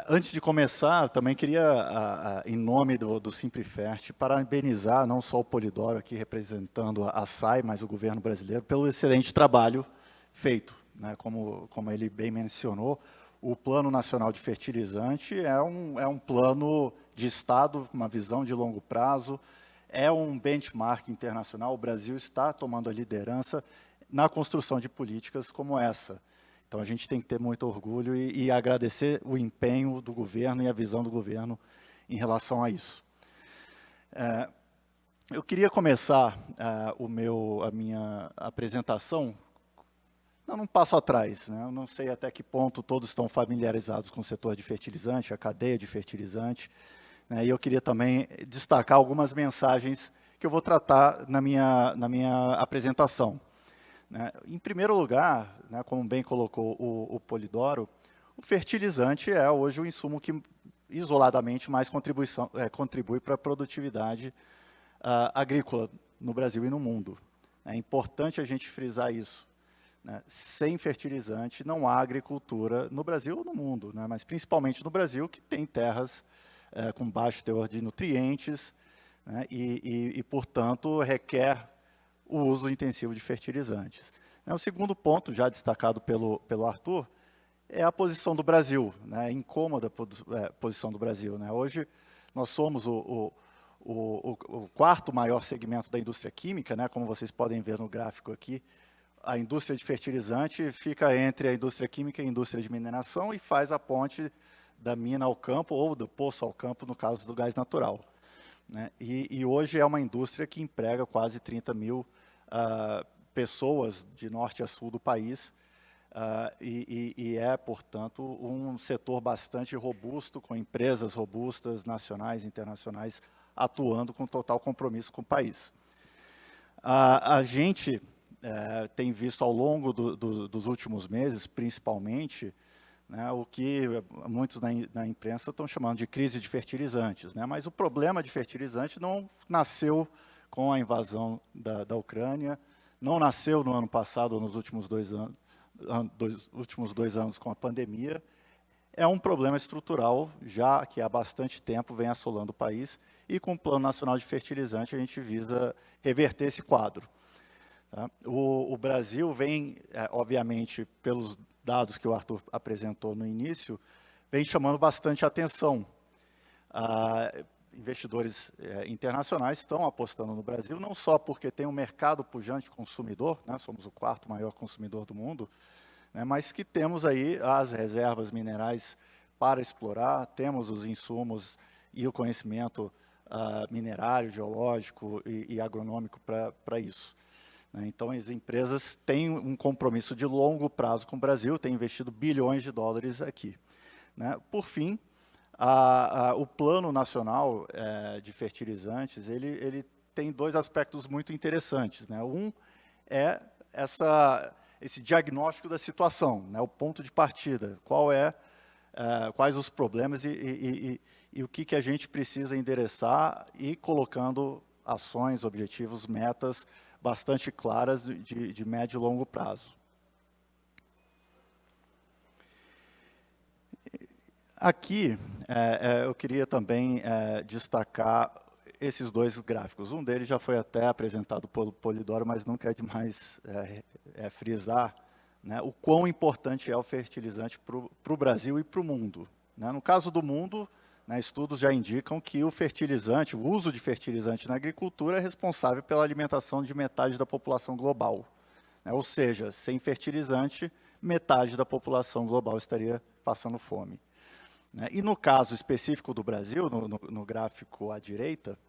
Antes de começar, também queria, em nome do Simprifert, parabenizar não só o Polidoro aqui representando a SAI, mas o governo brasileiro, pelo excelente trabalho feito. Né? Como ele bem mencionou, o Plano Nacional de Fertilizante é um plano de Estado, uma visão de longo prazo, é um benchmark internacional. O Brasil está tomando a liderança na construção de políticas como essa. Então, a gente tem que ter muito orgulho e agradecer o empenho do governo e a visão do governo em relação a isso. Eu queria começar a minha apresentação dando um passo atrás. Né? Eu não sei até que ponto todos estão familiarizados com o setor de fertilizante, a cadeia de fertilizante. Né? E eu queria também destacar algumas mensagens que eu vou tratar na minha apresentação. Né? Em primeiro lugar, né, como bem colocou o Polidoro, o fertilizante é hoje o insumo que isoladamente mais contribui para a produtividade agrícola no Brasil e no mundo. É importante a gente frisar isso. Né? Sem fertilizante não há agricultura no Brasil ou no mundo, né? Mas principalmente no Brasil, que tem terras com baixo teor de nutrientes, né? e, portanto, requer o uso intensivo de fertilizantes. O segundo ponto, já destacado pelo Arthur, é a posição do Brasil, né? A incômoda posição do Brasil. Né? Hoje, nós somos o quarto maior segmento da indústria química, né? Como vocês podem ver no gráfico aqui. A indústria de fertilizante fica entre a indústria química e a indústria de mineração e faz a ponte da mina ao campo ou do poço ao campo, no caso do gás natural. Né? E hoje é uma indústria que emprega quase 30 mil pessoas de norte a sul do país e é, portanto, um setor bastante robusto, com empresas robustas, nacionais e internacionais, atuando com total compromisso com o país. A gente tem visto ao longo dos últimos meses, principalmente, né, o que muitos na imprensa estão chamando de crise de fertilizantes. Né? Mas o problema de fertilizante não nasceu com a invasão da Ucrânia, não nasceu no ano passado, nos últimos dois anos com a pandemia. É um problema estrutural, já que há bastante tempo vem assolando o país, e com o Plano Nacional de Fertilizante a gente visa reverter esse quadro. Tá? O Brasil vem, obviamente, pelos dados que o Arthur apresentou no início, vem chamando bastante atenção. Investidores internacionais estão apostando no Brasil, não só porque tem um mercado pujante consumidor, né, somos o quarto maior consumidor do mundo, né, mas que temos aí as reservas minerais para explorar, temos os insumos e o conhecimento minerário, geológico e agronômico para isso. Né. Então, as empresas têm um compromisso de longo prazo com o Brasil, têm investido bilhões de dólares aqui. Né. Por fim, o Plano Nacional de Fertilizantes, ele tem dois aspectos muito interessantes. Né? Um é esse diagnóstico da situação, né? O ponto de partida, quais os problemas e o que a gente precisa endereçar e colocando ações, objetivos, metas bastante claras de médio e longo prazo. Aqui, eu queria também destacar esses dois gráficos. Um deles já foi até apresentado pelo Polidoro, mas nunca é demais frisar, né, o quão importante é o fertilizante para o Brasil e para o mundo. Né? No caso do mundo, né, estudos já indicam que o fertilizante, o uso de fertilizante na agricultura é responsável pela alimentação de metade da população global. Né? Ou seja, sem fertilizante, metade da população global estaria passando fome. Né? E no caso específico do Brasil, no gráfico à direita,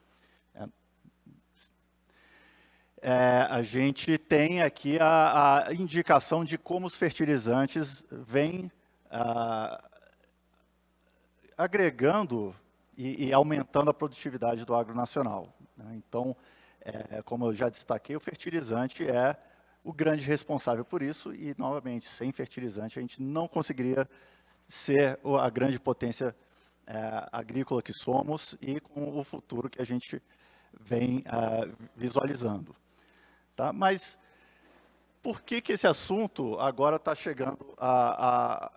a gente tem aqui a indicação de como os fertilizantes vêm agregando e aumentando a produtividade do agronacional. Né? Então, como eu já destaquei, o fertilizante é o grande responsável por isso e, novamente, sem fertilizante a gente não conseguiria ser a grande potência agrícola que somos e com o futuro que a gente vem visualizando. Tá? Mas por que esse assunto agora está chegando à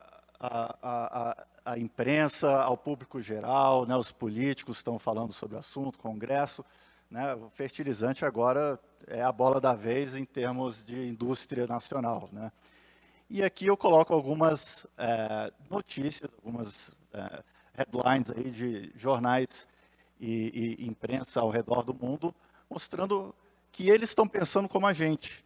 imprensa, ao público geral, né? Os políticos estão falando sobre o assunto, Congresso, né? O fertilizante agora é a bola da vez em termos de indústria nacional, né? E aqui eu coloco algumas notícias, algumas headlines aí de jornais e imprensa ao redor do mundo, mostrando que eles estão pensando como a gente.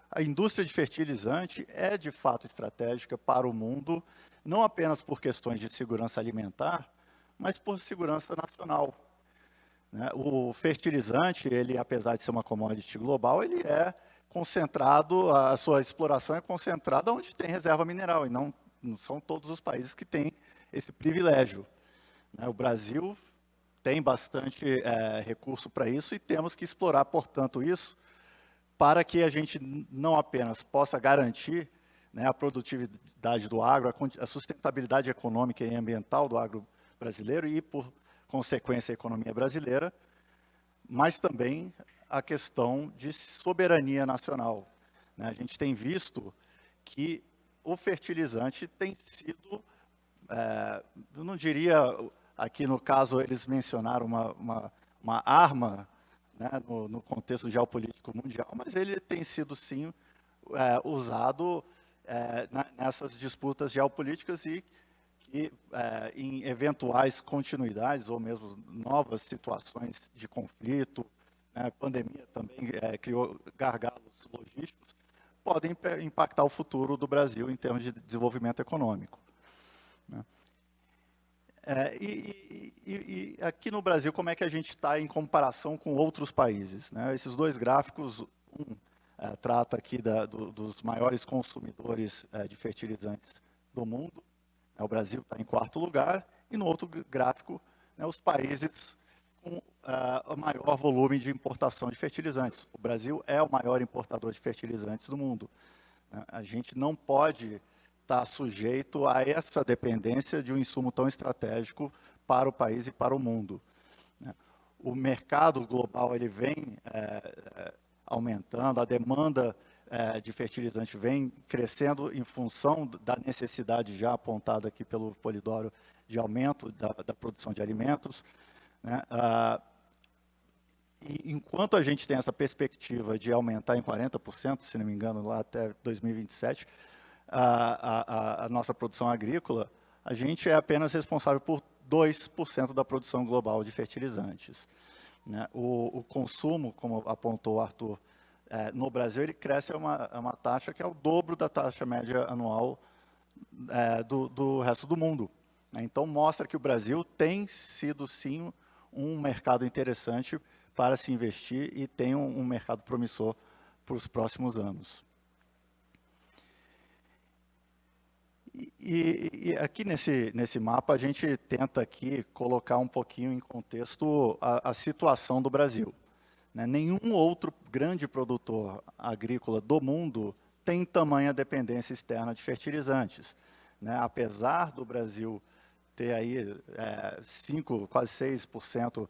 A indústria de fertilizante é, de fato, estratégica para o mundo, não apenas por questões de segurança alimentar, mas por segurança nacional. Né? O fertilizante, ele, apesar de ser uma commodity global, ele é concentrado, a sua exploração é concentrada onde tem reserva mineral, e não são todos os países que têm esse privilégio. Né? O Brasil tem bastante recurso para isso e temos que explorar, portanto, isso para que a gente não apenas possa garantir, né, a produtividade do agro, a sustentabilidade econômica e ambiental do agro brasileiro e, por consequência, a economia brasileira, mas também a questão de soberania nacional. Né? A gente tem visto que o fertilizante tem sido, eu não diria, aqui no caso eles mencionaram uma arma, né, no contexto geopolítico mundial, mas ele tem sido, sim, usado nessas disputas geopolíticas e que, em eventuais continuidades ou mesmo novas situações de conflito, né, a pandemia também criou gargalos logísticos, podem impactar o futuro do Brasil em termos de desenvolvimento econômico. Né? E aqui no Brasil, como é que a gente está em comparação com outros países? Né? Esses dois gráficos, trata aqui dos maiores consumidores de fertilizantes do mundo. O Brasil está em 4º lugar, e no outro gráfico, né, os países com o maior volume de importação de fertilizantes. O Brasil é o maior importador de fertilizantes do mundo. Né? A gente não pode estar sujeito a essa dependência de um insumo tão estratégico para o país e para o mundo. Né? O mercado global ele vem aumentando, a demanda de fertilizante vem crescendo em função da necessidade já apontada aqui pelo Polidoro de aumento da produção de alimentos. Né? E enquanto a gente tem essa perspectiva de aumentar em 40%, se não me engano, lá até 2027, a nossa produção agrícola, a gente é apenas responsável por 2% da produção global de fertilizantes. Né? O consumo, como apontou o Arthur, no Brasil ele cresce a uma taxa que é o dobro da taxa média anual do resto do mundo. Né? Então, mostra que o Brasil tem sido, sim, um mercado interessante para se investir e tem um mercado promissor para os próximos anos. E aqui nesse mapa a gente tenta aqui colocar um pouquinho em contexto a situação do Brasil. Né? Nenhum outro grande produtor agrícola do mundo tem tamanha dependência externa de fertilizantes. Né? Apesar do Brasil ter aí 5, quase 6%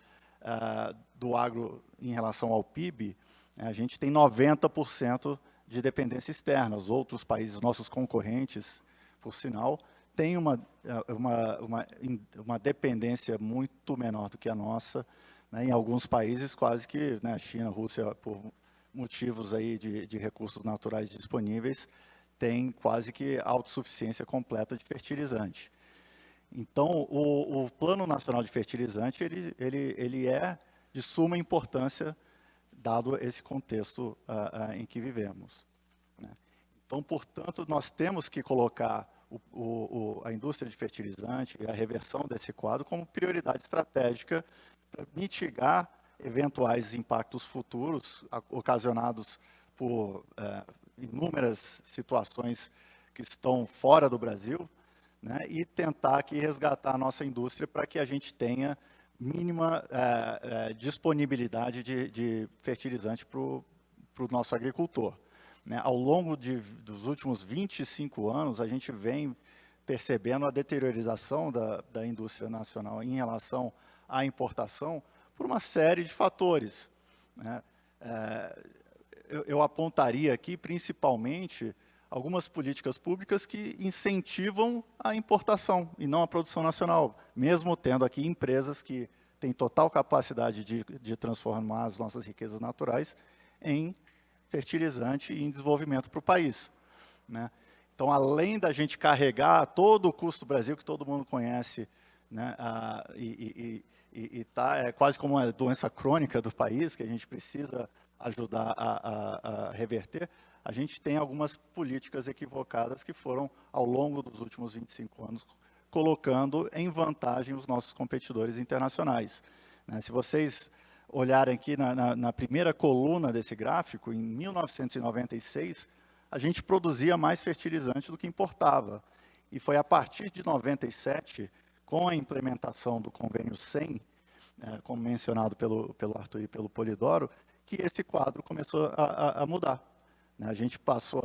do agro em relação ao PIB, a gente tem 90% de dependência externa. Os outros países, nossos concorrentes, por sinal, têm uma dependência muito menor do que a nossa, né, em alguns países quase que, né, China, Rússia, por motivos aí de recursos naturais disponíveis, tem quase que autossuficiência completa de fertilizante. Então, o Plano Nacional de Fertilizante, ele é de suma importância, dado esse contexto em que vivemos, né? Então, portanto, nós temos que colocar a indústria de fertilizante e a reversão desse quadro como prioridade estratégica para mitigar eventuais impactos futuros ocasionados por inúmeras situações que estão fora do Brasil, né, e tentar aqui resgatar a nossa indústria para que a gente tenha mínima disponibilidade de fertilizante para o nosso agricultor, né. Ao longo dos últimos 25 anos, a gente vem percebendo a deteriorização da indústria nacional em relação à importação por uma série de fatores, né. Eu apontaria aqui, principalmente, algumas políticas públicas que incentivam a importação e não a produção nacional, mesmo tendo aqui empresas que têm total capacidade de transformar as nossas riquezas naturais em fertilizante e em desenvolvimento para o país, né? Então, além da gente carregar todo o custo do Brasil, que todo mundo conhece, né, é quase como uma doença crônica do país, que a gente precisa ajudar a reverter, a gente tem algumas políticas equivocadas que foram, ao longo dos últimos 25 anos, colocando em vantagem os nossos competidores internacionais, né? Se vocês olharem aqui na primeira coluna desse gráfico, em 1996, a gente produzia mais fertilizante do que importava. E foi a partir de 97, com a implementação do Convênio 100, como mencionado pelo Arthur e pelo Polidoro, que esse quadro começou a mudar, né? A gente passou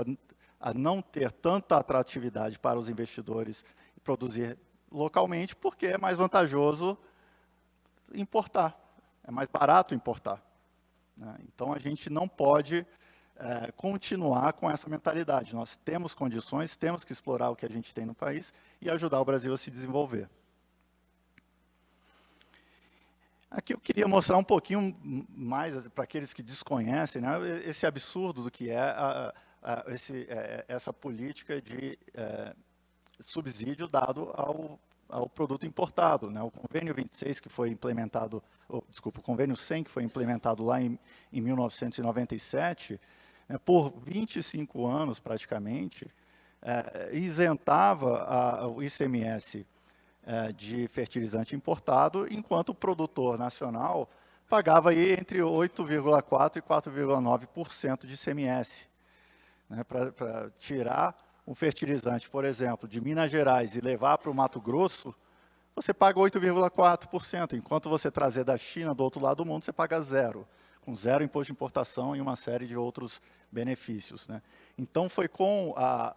a não ter tanta atratividade para os investidores e produzir localmente, porque é mais vantajoso importar, é mais barato importar, né? Então, a gente não pode continuar com essa mentalidade. Nós temos condições, temos que explorar o que a gente tem no país e ajudar o Brasil a se desenvolver. Aqui eu queria mostrar um pouquinho mais para aqueles que desconhecem, né, esse absurdo do que é essa política de subsídio dado ao produto importado, né? O Convênio 26, que foi implementado, o Convênio 100, que foi implementado lá em 1997, né, por 25 anos praticamente, isentava o ICMS de fertilizante importado, enquanto o produtor nacional pagava aí entre 8,4% e 4,9% de ICMS, né, para tirar um fertilizante, por exemplo, de Minas Gerais e levar para o Mato Grosso, você paga 8,4%, enquanto você trazer da China, do outro lado do mundo, você paga zero, com zero imposto de importação e uma série de outros benefícios, né? Então, foi com a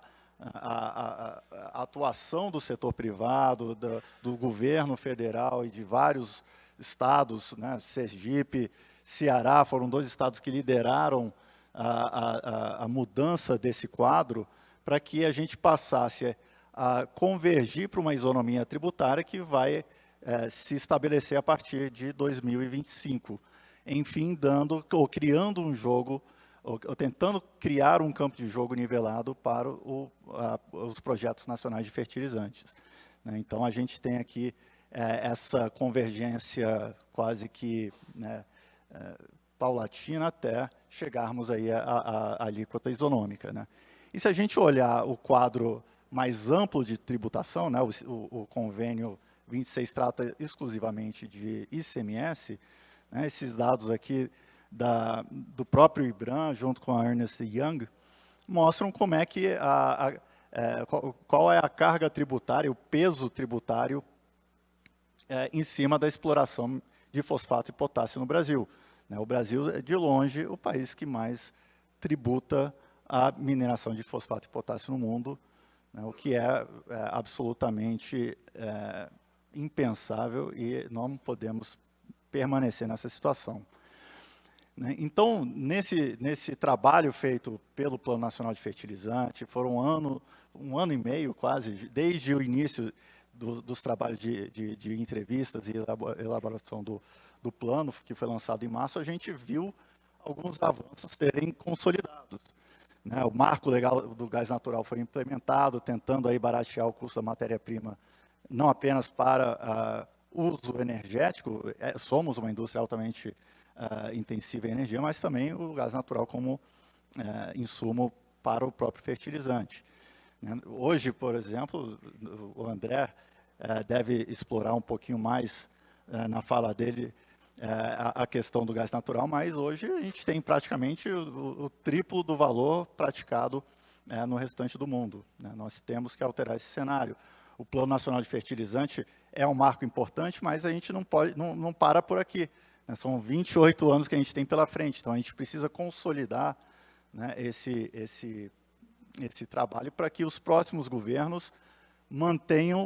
atuação do setor privado, do governo federal e de vários estados, né, Sergipe, Ceará, foram 2 estados que lideraram a mudança desse quadro para que a gente passasse a convergir para uma isonomia tributária que vai se estabelecer a partir de 2025, enfim, criando um jogo, ou tentando criar um campo de jogo nivelado para os projetos nacionais de fertilizantes, né? Então, a gente tem aqui essa convergência quase que, né, paulatina até chegarmos aí à alíquota isonômica, né? E se a gente olhar o quadro mais amplo de tributação, né, o Convênio 26 trata exclusivamente de ICMS, né, esses dados aqui do próprio IBRAM, junto com a Ernst Young, mostram como é que qual é a carga tributária, o peso tributário em cima da exploração de fosfato e potássio no Brasil, né? O Brasil é, de longe, o país que mais tributa a mineração de fosfato e potássio no mundo, né, o que é absolutamente impensável e não podemos permanecer nessa situação, né? Então, nesse trabalho feito pelo Plano Nacional de Fertilizante, foram um ano e meio quase, desde o início dos trabalhos de entrevistas e elaboração do do plano, que foi lançado em março, a gente viu alguns avanços serem consolidados, né? O marco legal do gás natural foi implementado, tentando aí baratear o custo da matéria-prima, não apenas para uso energético, somos uma indústria altamente intensiva em energia, mas também o gás natural como insumo para o próprio fertilizante. Hoje, por exemplo, o André deve explorar um pouquinho mais na fala dele a questão do gás natural, mas hoje a gente tem praticamente o triplo do valor praticado no restante do mundo, né? Nós temos que alterar esse cenário. O Plano Nacional de Fertilizante é um marco importante, mas a gente não para por aqui, né? São 28 anos que a gente tem pela frente, então a gente precisa consolidar, né, esse trabalho para que os próximos governos mantenham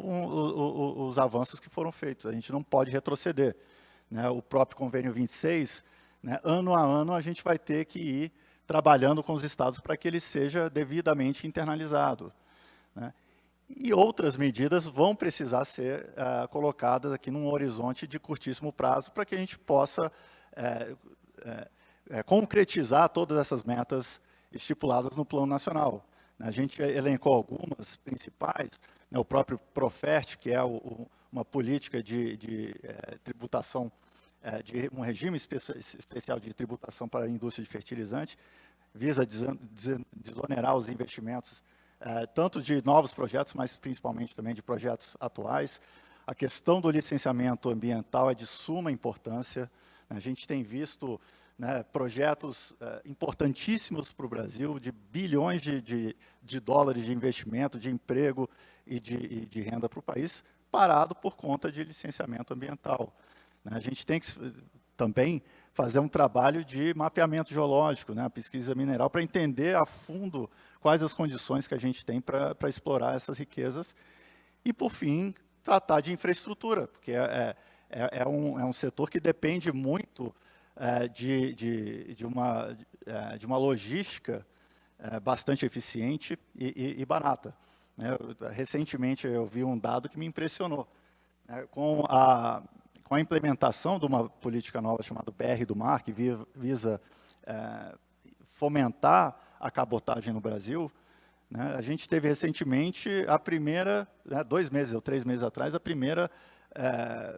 os avanços que foram feitos. A gente não pode retroceder, né? O próprio Convênio 26, né, ano a ano, a gente vai ter que ir trabalhando com os estados para que ele seja devidamente internalizado, né? E outras medidas vão precisar ser colocadas aqui num horizonte de curtíssimo prazo para que a gente possa concretizar todas essas metas estipuladas no Plano Nacional. A gente elencou algumas principais, né, o próprio Profert, que é uma política de tributação, de um regime especial de tributação para a indústria de fertilizante, visa desonerar os investimentos, tanto de novos projetos, mas principalmente também de projetos atuais. A questão do licenciamento ambiental é de suma importância. A gente tem visto, né, projetos importantíssimos para o Brasil, de bilhões de dólares de investimento, de emprego e de renda para o país, parado por conta de licenciamento ambiental. A gente tem que também fazer um trabalho de mapeamento geológico, né, pesquisa mineral, para entender a fundo quais as condições que a gente tem para explorar essas riquezas. E, por fim, tratar de infraestrutura, porque é um setor que depende muito de uma logística bastante eficiente e barata, né? Recentemente eu vi um dado que me impressionou, né? Com a implementação de uma política nova chamada BR do Mar, que visa fomentar a cabotagem no Brasil, né? A gente teve recentemente a primeira, 2 meses ou 3 meses atrás, a primeira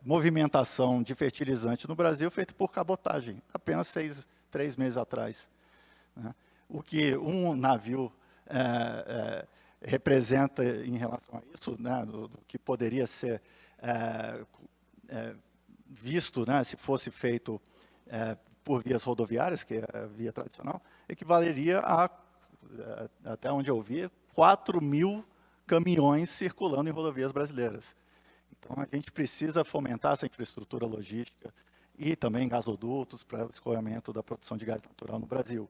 movimentação de fertilizante no Brasil feita por cabotagem, apenas 3 meses atrás, né? O que um navio representa em relação a isso, né, do que poderia ser visto, né, se fosse feito por vias rodoviárias, que é a via tradicional, equivaleria a, até onde eu vi, 4.000 caminhões circulando em rodovias brasileiras. Então, a gente precisa fomentar essa infraestrutura logística e também gasodutos para o escoamento da produção de gás natural no Brasil,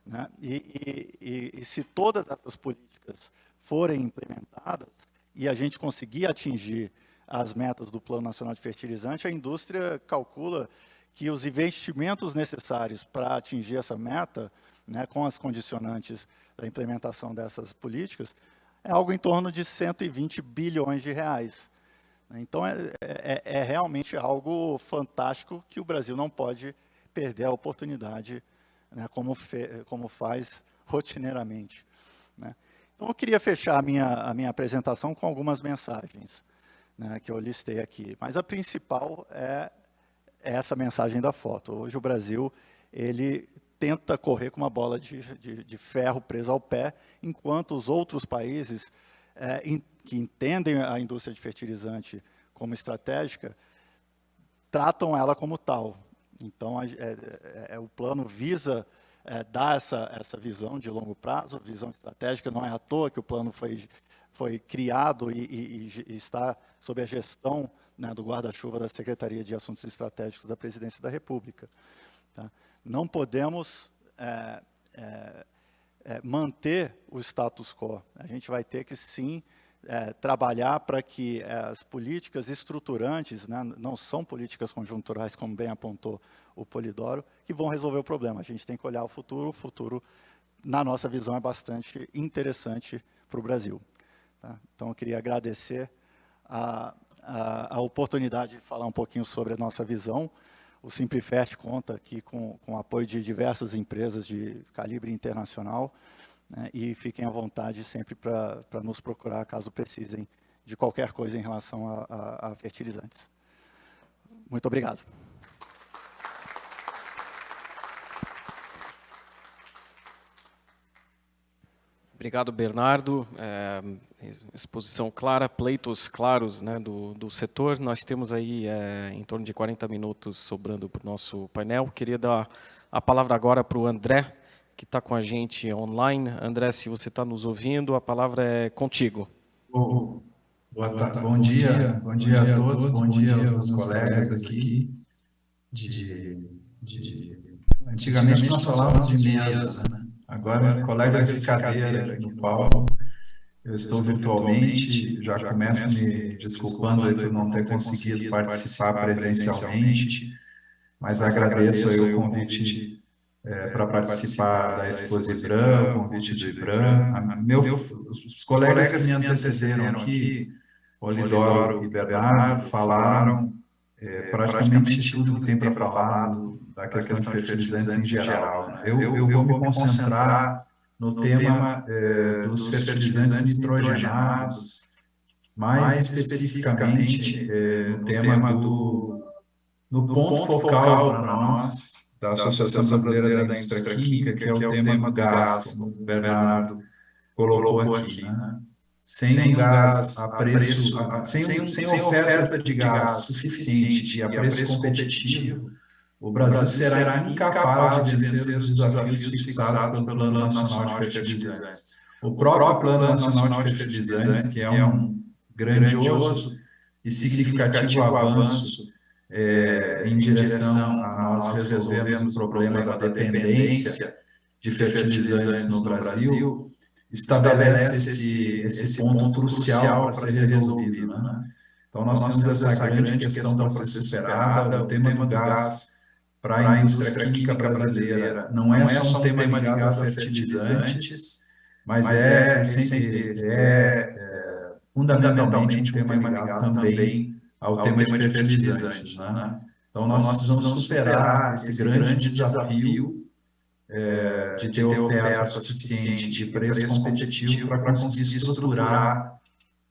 né? E se todas essas políticas forem implementadas e a gente conseguir atingir as metas do Plano Nacional de Fertilizante, a indústria calcula que os investimentos necessários para atingir essa meta, né, com as condicionantes da implementação dessas políticas, é algo em torno de 120 bilhões de reais. Então, é realmente algo fantástico que o Brasil não pode perder a oportunidade, né, como faz rotineiramente, né? Então, eu queria fechar a minha apresentação com algumas mensagens, né, que eu listei aqui. Mas a principal é essa mensagem da foto. Hoje o Brasil, ele tenta correr com uma bola de ferro presa ao pé, enquanto os outros países que entendem a indústria de fertilizante como estratégica, tratam ela como tal. Então, o plano visa dar essa visão de longo prazo, visão estratégica. Não é à toa que o plano foi criado e está sob a gestão, né, do guarda-chuva da Secretaria de Assuntos Estratégicos da Presidência da República, tá? Não podemos manter o status quo. A gente vai ter que, sim, trabalhar para que as políticas estruturantes, né, não são políticas conjunturais, como bem apontou o Polidoro, que vão resolver o problema. A gente tem que olhar o futuro, na nossa visão, é bastante interessante para o Brasil, tá? Então, eu queria agradecer a oportunidade de falar um pouquinho sobre a nossa visão. O Simplifert conta aqui com o apoio de diversas empresas de calibre internacional, né, e fiquem à vontade sempre para nos procurar, caso precisem de qualquer coisa em relação a fertilizantes. Muito obrigado. Obrigado, Bernardo. Exposição clara, pleitos claros, né, do setor. Nós temos aí em torno de 40 minutos sobrando para o nosso painel. Queria dar a palavra agora para o André, que está com a gente online. André, se você está nos ouvindo, a palavra é contigo. Bom dia a todos, bom dia aos colegas aqui. Antigamente nós falávamos de mesa, né? Agora, colegas de cadeira aqui no palco. Eu estou virtualmente, já começo me desculpando aí por não ter conseguido participar presencialmente, mas agradeço aí o convite para participar da Expo IBRAM, o convite do IBRAM. Os colegas que me antecederam aqui, Polidoro e Bernardo, falaram praticamente tudo que tem para falar da questão de fertilizantes em geral, né? Eu vou me concentrar no tema dos fertilizantes nitrogenados, mais especificamente no ponto focal para nós, da Associação Brasileira da Indústria Química, que é o tema do gás, como o Bernardo colocou aqui, né? Sem o gás a preço, sem oferta de gás suficiente e a preço competitivo, o Brasil será incapaz de vencer os desafios fixados pelo Plano Nacional de Fertilizantes. O próprio Plano Nacional de Fertilizantes, que é um grandioso e significativo avanço em direção a nós resolvermos o problema da dependência de fertilizantes no Brasil, estabelece esse ponto crucial para ser resolvido, né? Então, nós temos essa grande questão para ser superada, o tema do gás para a indústria química brasileira não é só um tema ligado a fertilizantes, mas é fundamentalmente um tema ligado também ao tema de fertilizantes, né? Então, nós precisamos superar esse grande desafio de ter oferta suficiente de preço competitivo para conseguir estruturar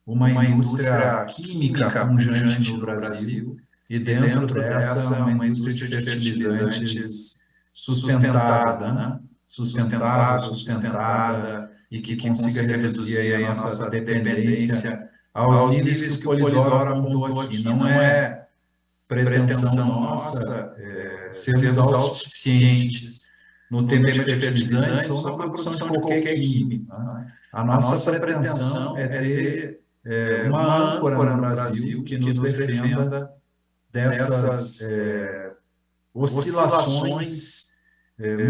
uma indústria química pujante no Brasil e dentro dessa uma indústria de fertilizantes sustentada, né? Sustentada e que consiga reduzir aí a nossa dependência aos níveis que o Polidoro apontou aqui. Não é pretensão nossa sermos autossuficientes no tema de fertilizantes ou na produção de qualquer químico, né? A nossa pretensão é ter uma âncora no Brasil que nos defenda dessas oscilações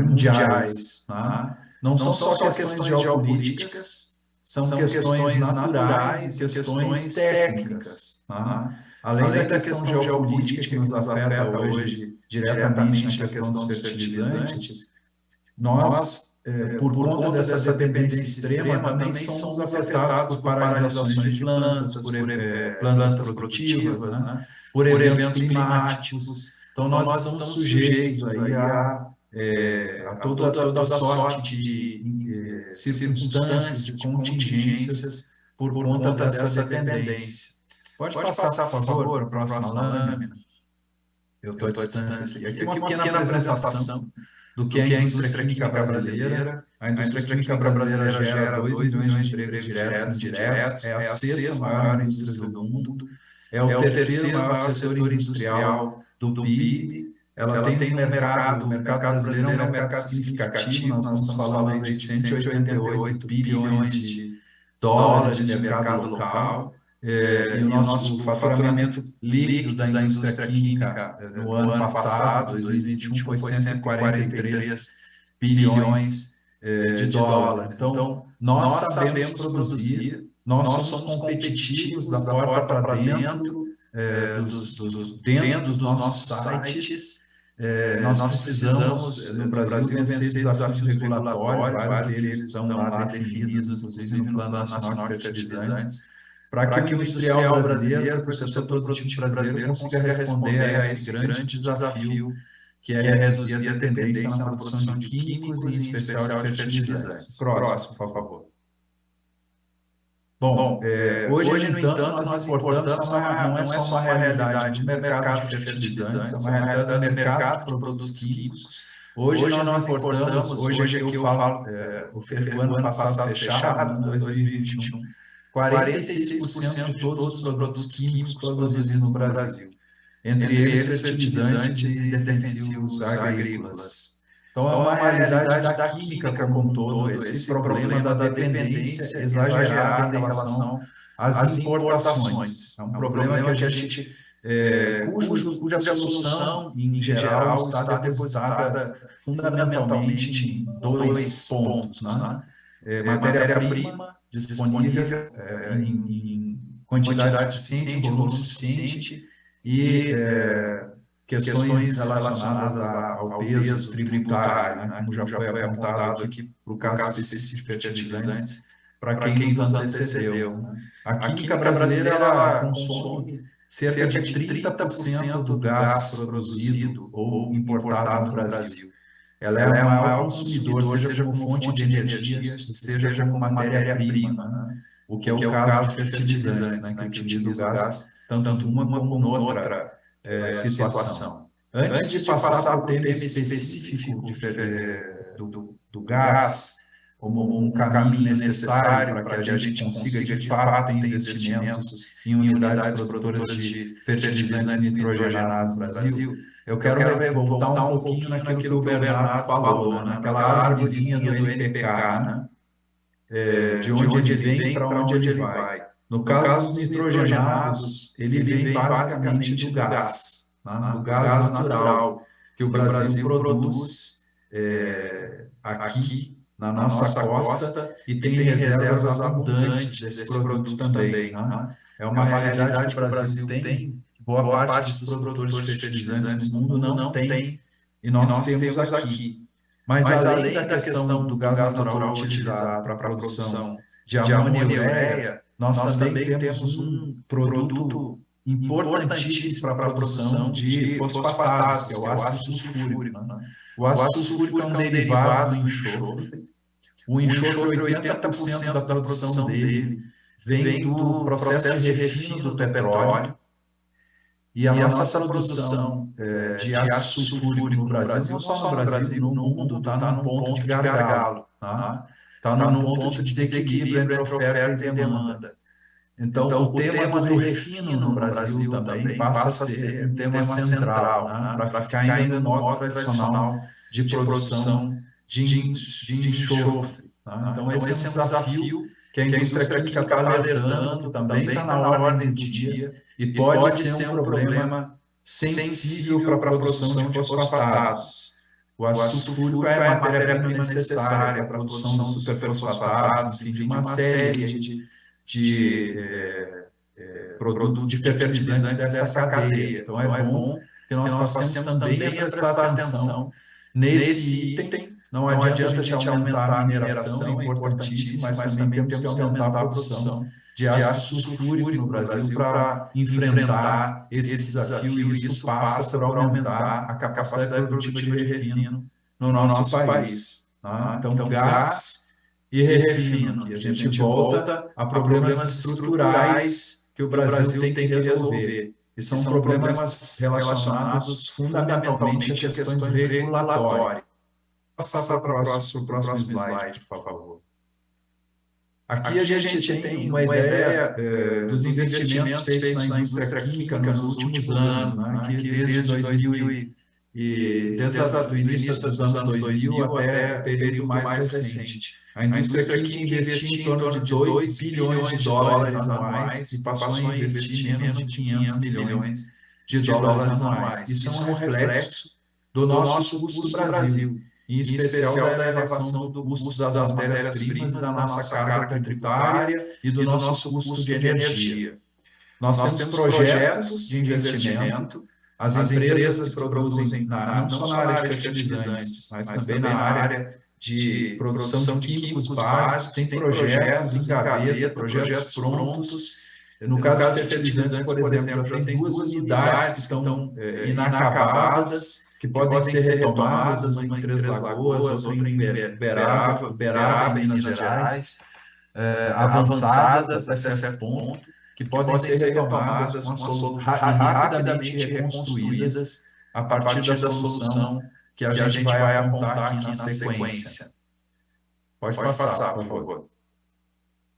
mundiais, tá? Não são só questões geopolíticas, são questões naturais e questões técnicas, tá? Além da questão geopolítica que nos afeta hoje diretamente na questão dos fertilizantes, nós, por conta dessa dependência extrema, também somos afetados por paralisações de plantas, por plantas produtivas, né? Por eventos climáticos. Então, nós estamos sujeitos aí a toda sorte de circunstâncias, de contingências por conta dessa dependência. Pode passar, por favor, a próxima lâmina. Eu estou à distância aqui. Aqui uma pequena apresentação do que é a indústria química brasileira. A indústria química brasileira gera 2 milhões de empregos diretos e indiretos, é a 6ª maior indústria do mundo, é o 3º maior setor industrial do PIB. Ela tem um mercado, o mercado brasileiro é um mercado significativo, nós estamos falando de 188 bilhões de dólares de mercado local, e o nosso faturamento líquido da indústria química no ano passado, 2021, foi 143 bilhões de dólares. Então, nós sabemos produzir, nós somos competitivos da porta para dentro, dentro dos nossos sites. Nós precisamos, no Brasil, vencer desafios regulatórios, vários deles estão lá definidos, inclusive no Plano Nacional de Fertilizantes. para que o industrial brasileiro, para que o setor produtivo brasileiro consiga responder a esse grande desafio que é reduzir a dependência na produção de químicos e, em especial, de fertilizantes. Próximo, por favor. Bom, hoje, no entanto, nós importamos, não é só uma realidade do mercado de fertilizantes, é uma realidade do mercado de produtos químicos. Hoje nós importamos, hoje aqui eu falo, o ano passado fechado, 2021, 46% de todos os produtos químicos produzidos no Brasil. Entre eles, fertilizantes e defensivos agrícolas. Então, é uma realidade da química como um todo, esse problema da dependência exagerada em relação às importações. É um problema que a gente, cuja solução, em geral, está depositada fundamentalmente em dois pontos, né? Matéria-prima disponível em quantidade suficiente, em volume suficiente, e questões relacionadas ao peso tributário, né, como já foi apontado aqui para o caso específico de fertilizantes, para quem nos antecedeu. Né? A química brasileira ela consome cerca de 30% do gás produzido ou importado no Brasil. Ela é o maior consumidor, seja como fonte de energia, seja como matéria-prima, né? O que é o caso de fertilizantes, né, que utilizam o gás tanto uma como noutra situação. Antes de passar para o tema específico do gás, como um caminho necessário para que a gente consiga, de fato, ter investimentos em unidades produtoras de fertilizantes nitrogenados no Brasil, eu quero voltar um pouquinho naquilo que o Bernardo falou, né? Naquela árvorezinha do NPK, né? De onde ele vem para onde ele vai. No caso dos nitrogenados, ele vem basicamente do gás, né? Do gás natural que o Brasil produz aqui na nossa costa e tem reservas abundantes desse produto também, né? É uma realidade que o Brasil tem, boa parte dos produtores de fertilizantes no mundo não tem, e nós temos aqui. Mas além da questão do gás natural utilizado para a produção de amônia e ureia, nós também temos um produto importantíssimo para a produção de fosfatados, que é o ácido sulfúrico. Né? O ácido sulfúrico é um derivado do enxofre. O enxofre, 80% da produção dele vem do processo de refino do petróleo. E a nossa produção de ácido sulfúrico no Brasil, não só no Brasil, no mundo, está num ponto de gargalo. Está num ponto de desequilíbrio entre oferta e demanda. Então, o tema do refino no Brasil também passa a ser um tema central, né, para ficar ainda no modo tradicional de produção de enxofre. Né? Então, esse é um desafio que a indústria química está alertando, também está na ordem do dia, e pode ser um problema sensível para a produção de fosfatados. O ácido sulfúrico é a matéria-prima necessária para a produção de superfosfatados, enfim, uma série de produtos de fertilizantes dessa cadeia. Então, é bom que nós passemos também a prestar atenção nesse item. Não adianta a gente aumentar a mineração, é importantíssimo, mas também temos que aumentar a produção de ácido sulfúrico no Brasil para enfrentar esse desafio, e isso passa por aumentar a capacidade produtiva de refino no nosso país. Tá? Então, gás e refino, e a gente volta a problemas estruturais que o Brasil tem que resolver. E são problemas relacionados fundamentalmente a questões regulatórias. Passar para o próximo slide, por favor. Aqui a gente tem uma ideia dos investimentos feitos na indústria química nos últimos anos, né? Que desde o início dos anos 2000 até o período mais recente. A indústria química investiu em torno de 2 bilhões de dólares anuais e passou a investir menos de 500 milhões de dólares anuais. Isso é um reflexo do nosso custo do Brasil, em especial da elevação do custo das matérias-primas e da nossa carga tributária e do nosso custo de energia. Nós temos projetos de investimento, as empresas que produzem, não só na área de fertilizantes, mas também na área de produção de químicos básicos, tem projetos em gaveta, projetos prontos, No caso de fertilizantes, por exemplo, já tem 2 unidades que estão inacabadas, que podem ser retomadas, uma em Três Lagoas, outra em Uberaba, em Minas Gerais, avançadas até certo ponto, que podem ser retomadas rapidamente reconstruídas a partir da solução que a gente vai apontar aqui na sequência. Pode passar, por favor.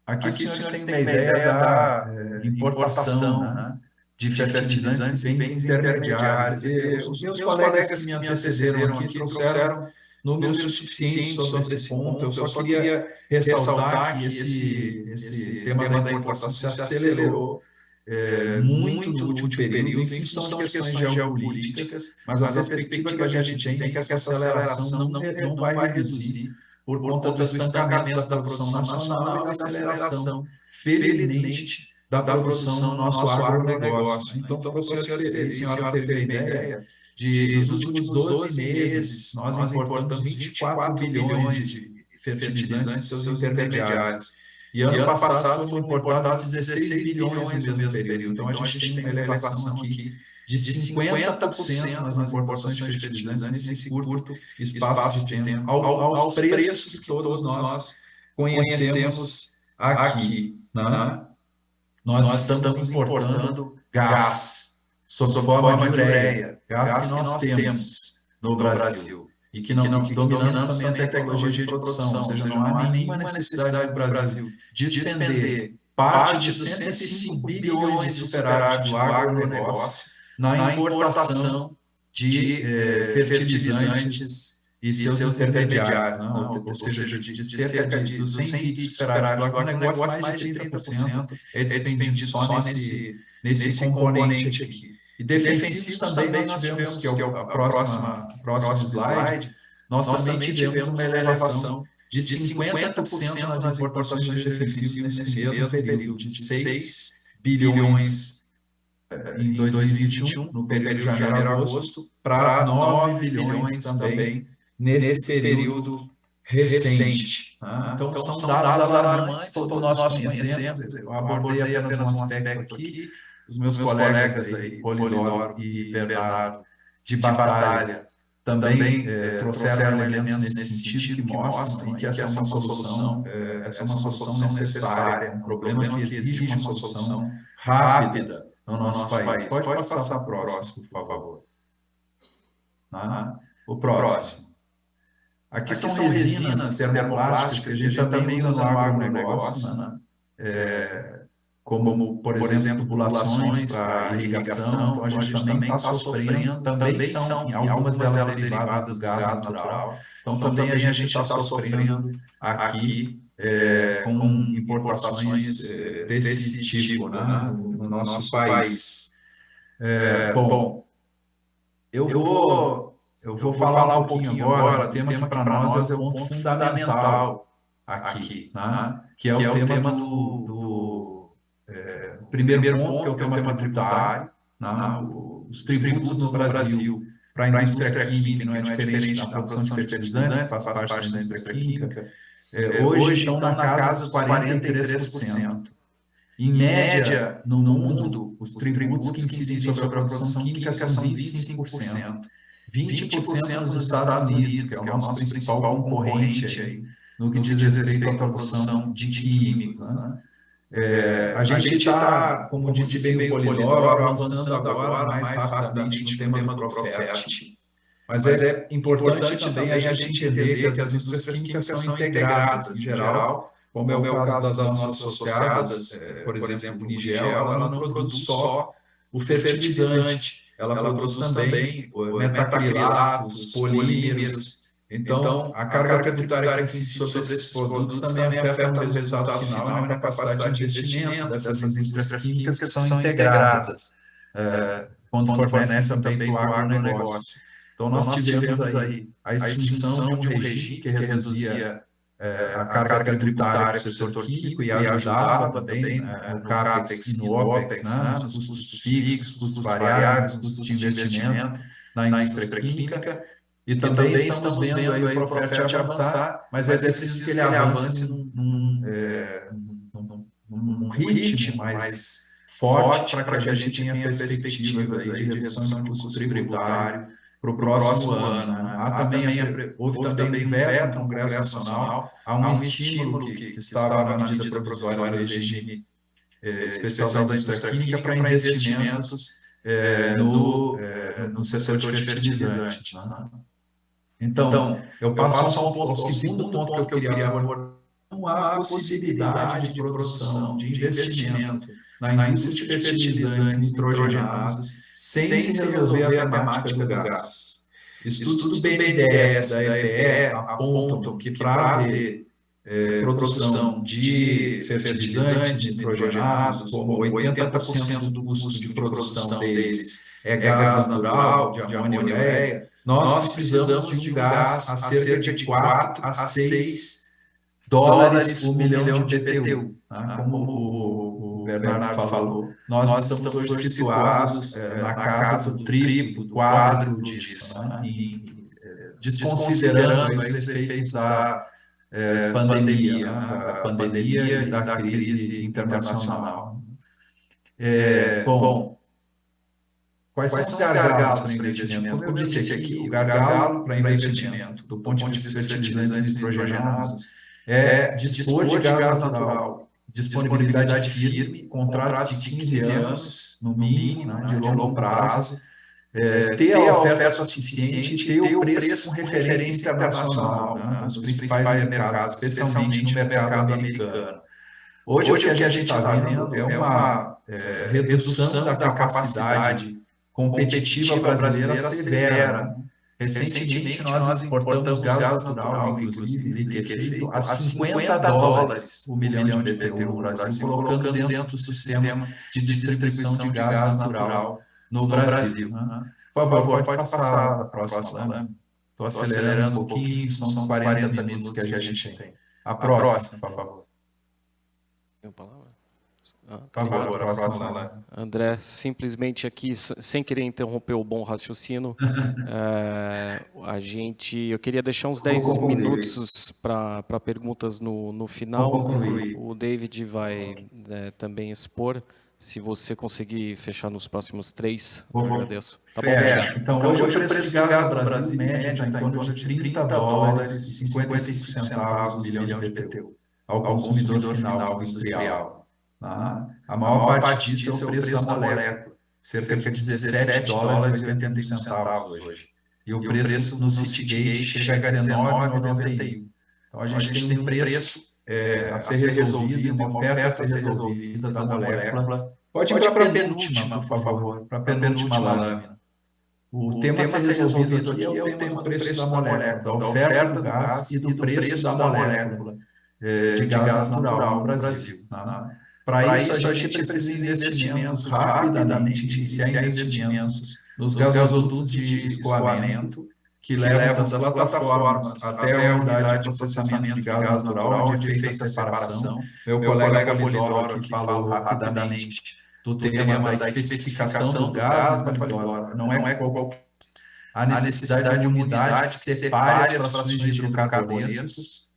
Aqui os senhores têm uma ideia da importação, né, de fertilizantes e bens intermediários. Os meus colegas que me antecederam aqui trouxeram números suficientes sobre esse ponto. Eu só queria ressaltar que esse tema da importação se acelerou muito no último período, em função de questões geopolíticas, mas a perspectiva que a gente tem é que essa aceleração não vai reduzir por conta do estancamento da produção nacional e da aceleração, felizmente, da produção no nosso agronegócio. Então, para os senhores e senhoras terem uma ideia, nos últimos 12 meses, nós importamos 24 bilhões de fertilizantes e seus intermediários. E ano passado foram importados 16 bilhões no mesmo período. Então, a gente tem uma elevação aqui de 50% nas importações de fertilizantes nesse curto espaço de tempo, aos preços que todos nós conhecemos aqui. Né? Nós estamos importando gás, sob forma de ureia, gás que nós temos no Brasil. E que dominamos também a tecnologia de produção, ou seja, não há nenhuma necessidade do Brasil de despender parte dos 105 bilhões de superávit do agronegócio na importação de fertilizantes e seus intermediários, ou seja, de cerca de 100 bilhões de superávit do agronegócio, mais de 30% é despendido só nesse componente aqui. E defensivos também nós tivemos, que é o próximo slide, nós também tivemos uma elevação de 50% nas importações de defensivos nesse mesmo período, de 6 bilhões em 2021, no período de janeiro a agosto, para 9 bilhões também nesse período recente. Então, são dados alarmantes, todos nós conhecemos. Eu abordei apenas um aspecto aqui. Os meus colegas aí, Polidoro e Bernardo, de Batalha, também trouxeram elementos nesse sentido que mostram que essa é uma solução necessária, um problema que exige uma solução rápida no nosso país. Pode passar para o próximo, por favor. O próximo. Aqui são resinas termoplásticas que a gente também usa no agronegócio, como, por exemplo, tubulações para irrigação. Então, a gente também está sofrendo, também são, algumas delas derivadas do gás natural. Então, também a gente está sofrendo aqui com importações desse tipo, né, no nosso país. Bom, eu vou falar um pouquinho agora, o tema que para nós é um ponto fundamental aqui, né, que é o tema do primeiro ponto, que é o tema tributário, né, os tributos no Brasil para a indústria química, não é diferente da produção de fertilizantes, que faz parte da indústria química, hoje estão na casa dos 43%. Em média, no mundo, os tributos que incidem sobre a produção química são 25%. 20% nos Estados Unidos, que é o nosso principal concorrente aí, no que diz respeito à produção de químicos. Né? A gente está, como disse bem o Polidoro, avançando agora mais rapidamente no tema do Profert. Mas é importante também a gente entender que as indústrias químicas são integradas, em geral, como é o caso das nossas associadas, por exemplo, Nigel, ela não produz só o fertilizante, ela produz também metacrilatos, polímeros. Então, a carga tributária que incide sobre esses produtos também afeta o resultado final e a capacidade de investimento dessas indústrias químicas que são integradas, quando fornecem também para o agronegócio. Então, nós tivemos aí a extinção de um regime que reduzia a carga tributária do setor químico e ajudava também no CAPEX e no OPEX, nos custos fixos, custos variáveis, custos de investimento na indústria química. E também estamos vendo aí o Profert avançar, mas é preciso que ele avance num ritmo forte para que a gente tenha perspectivas aí de redução de custo tributário para o próximo ano. Né? Houve também um veto no Congresso Nacional a um estímulo que estava na medida provisória do regime especial da indústria química para investimentos no setor de fertilizantes. Né? Então, eu passo ao segundo ponto que eu queria abordar. Não há possibilidade de produção, de investimento na indústria de fertilizantes nitrogenados sem se resolver a temática do gás. Estudos do BNDES, da EPE, apontam que para haver produção de fertilizantes nitrogenados, como 80% do custo de produção deles é gás natural, de amônia e ureia, nós precisamos de um gás a cerca de 4 a 6 dólares o milhão de BTU. Né? Como o Bernardo falou, nós estamos hoje situados na casa do triplo, do quádruplo disso, né? Desconsiderando os efeitos da pandemia, da pandemia e da crise internacional. Bom, quais são os gargalos para investimento? Como eu disse aqui, o gargalo para investimento, do ponto de vista de fertilizantes nitrogenados, é dispor de gás natural, disponibilidade firme, contratos de 15 anos, no mínimo, né, de longo prazo, ter a oferta suficiente e ter o preço com referência internacional, né, nos principais mercados, especialmente no mercado americano. Hoje o que a gente está vendo é uma redução da capacidade competitiva brasileira severa. Recentemente, nós importamos gás natural, inclusive, liquefeito, a 50 dólares o milhão de BTU no Brasil, colocando dentro do sistema de distribuição de gás natural no Brasil. Né? Por favor, pode passar a próxima lâmina. Estou acelerando um pouquinho, são 40 minutos que a gente tem. A próxima, por favor. Tem palavra? Por favor, a próxima lâmina. André, simplesmente aqui, sem querer interromper o bom raciocínio, eu queria deixar uns 10 minutos para perguntas no final. O David vai também expor. Se você conseguir fechar nos próximos 3, eu agradeço. Tá bom? Então, hoje o preço de gás no Brasil médio está em torno de 30 dólares e 55 centavos o milhão de BTU ao consumidor final industrial. A maior parte disso é o preço da molécula, cerca de 17 dólares e 81 centavos hoje. E o preço no Citygate chega a 19,91. Então, a gente tem um preço a ser resolvido, uma oferta a ser resolvida da molécula. Pode ir para a penúltima, por favor, para a penúltima lâmina. O tema a ser resolvido aqui é o tema do preço da molécula, da oferta do gás e do preço da molécula de gás natural no Brasil. Para isso, a gente precisa de investimentos rapidamente, iniciar investimentos nos gasodutos de escoamento, que levam das plataformas até a unidade de processamento de gás natural, onde é feita a separação. Meu colega Polidoro aqui falou rapidamente do tema da especificação do gás na Polidoro. Não é qualquer a necessidade de uma unidade que separe as frações de hidrocarbonetos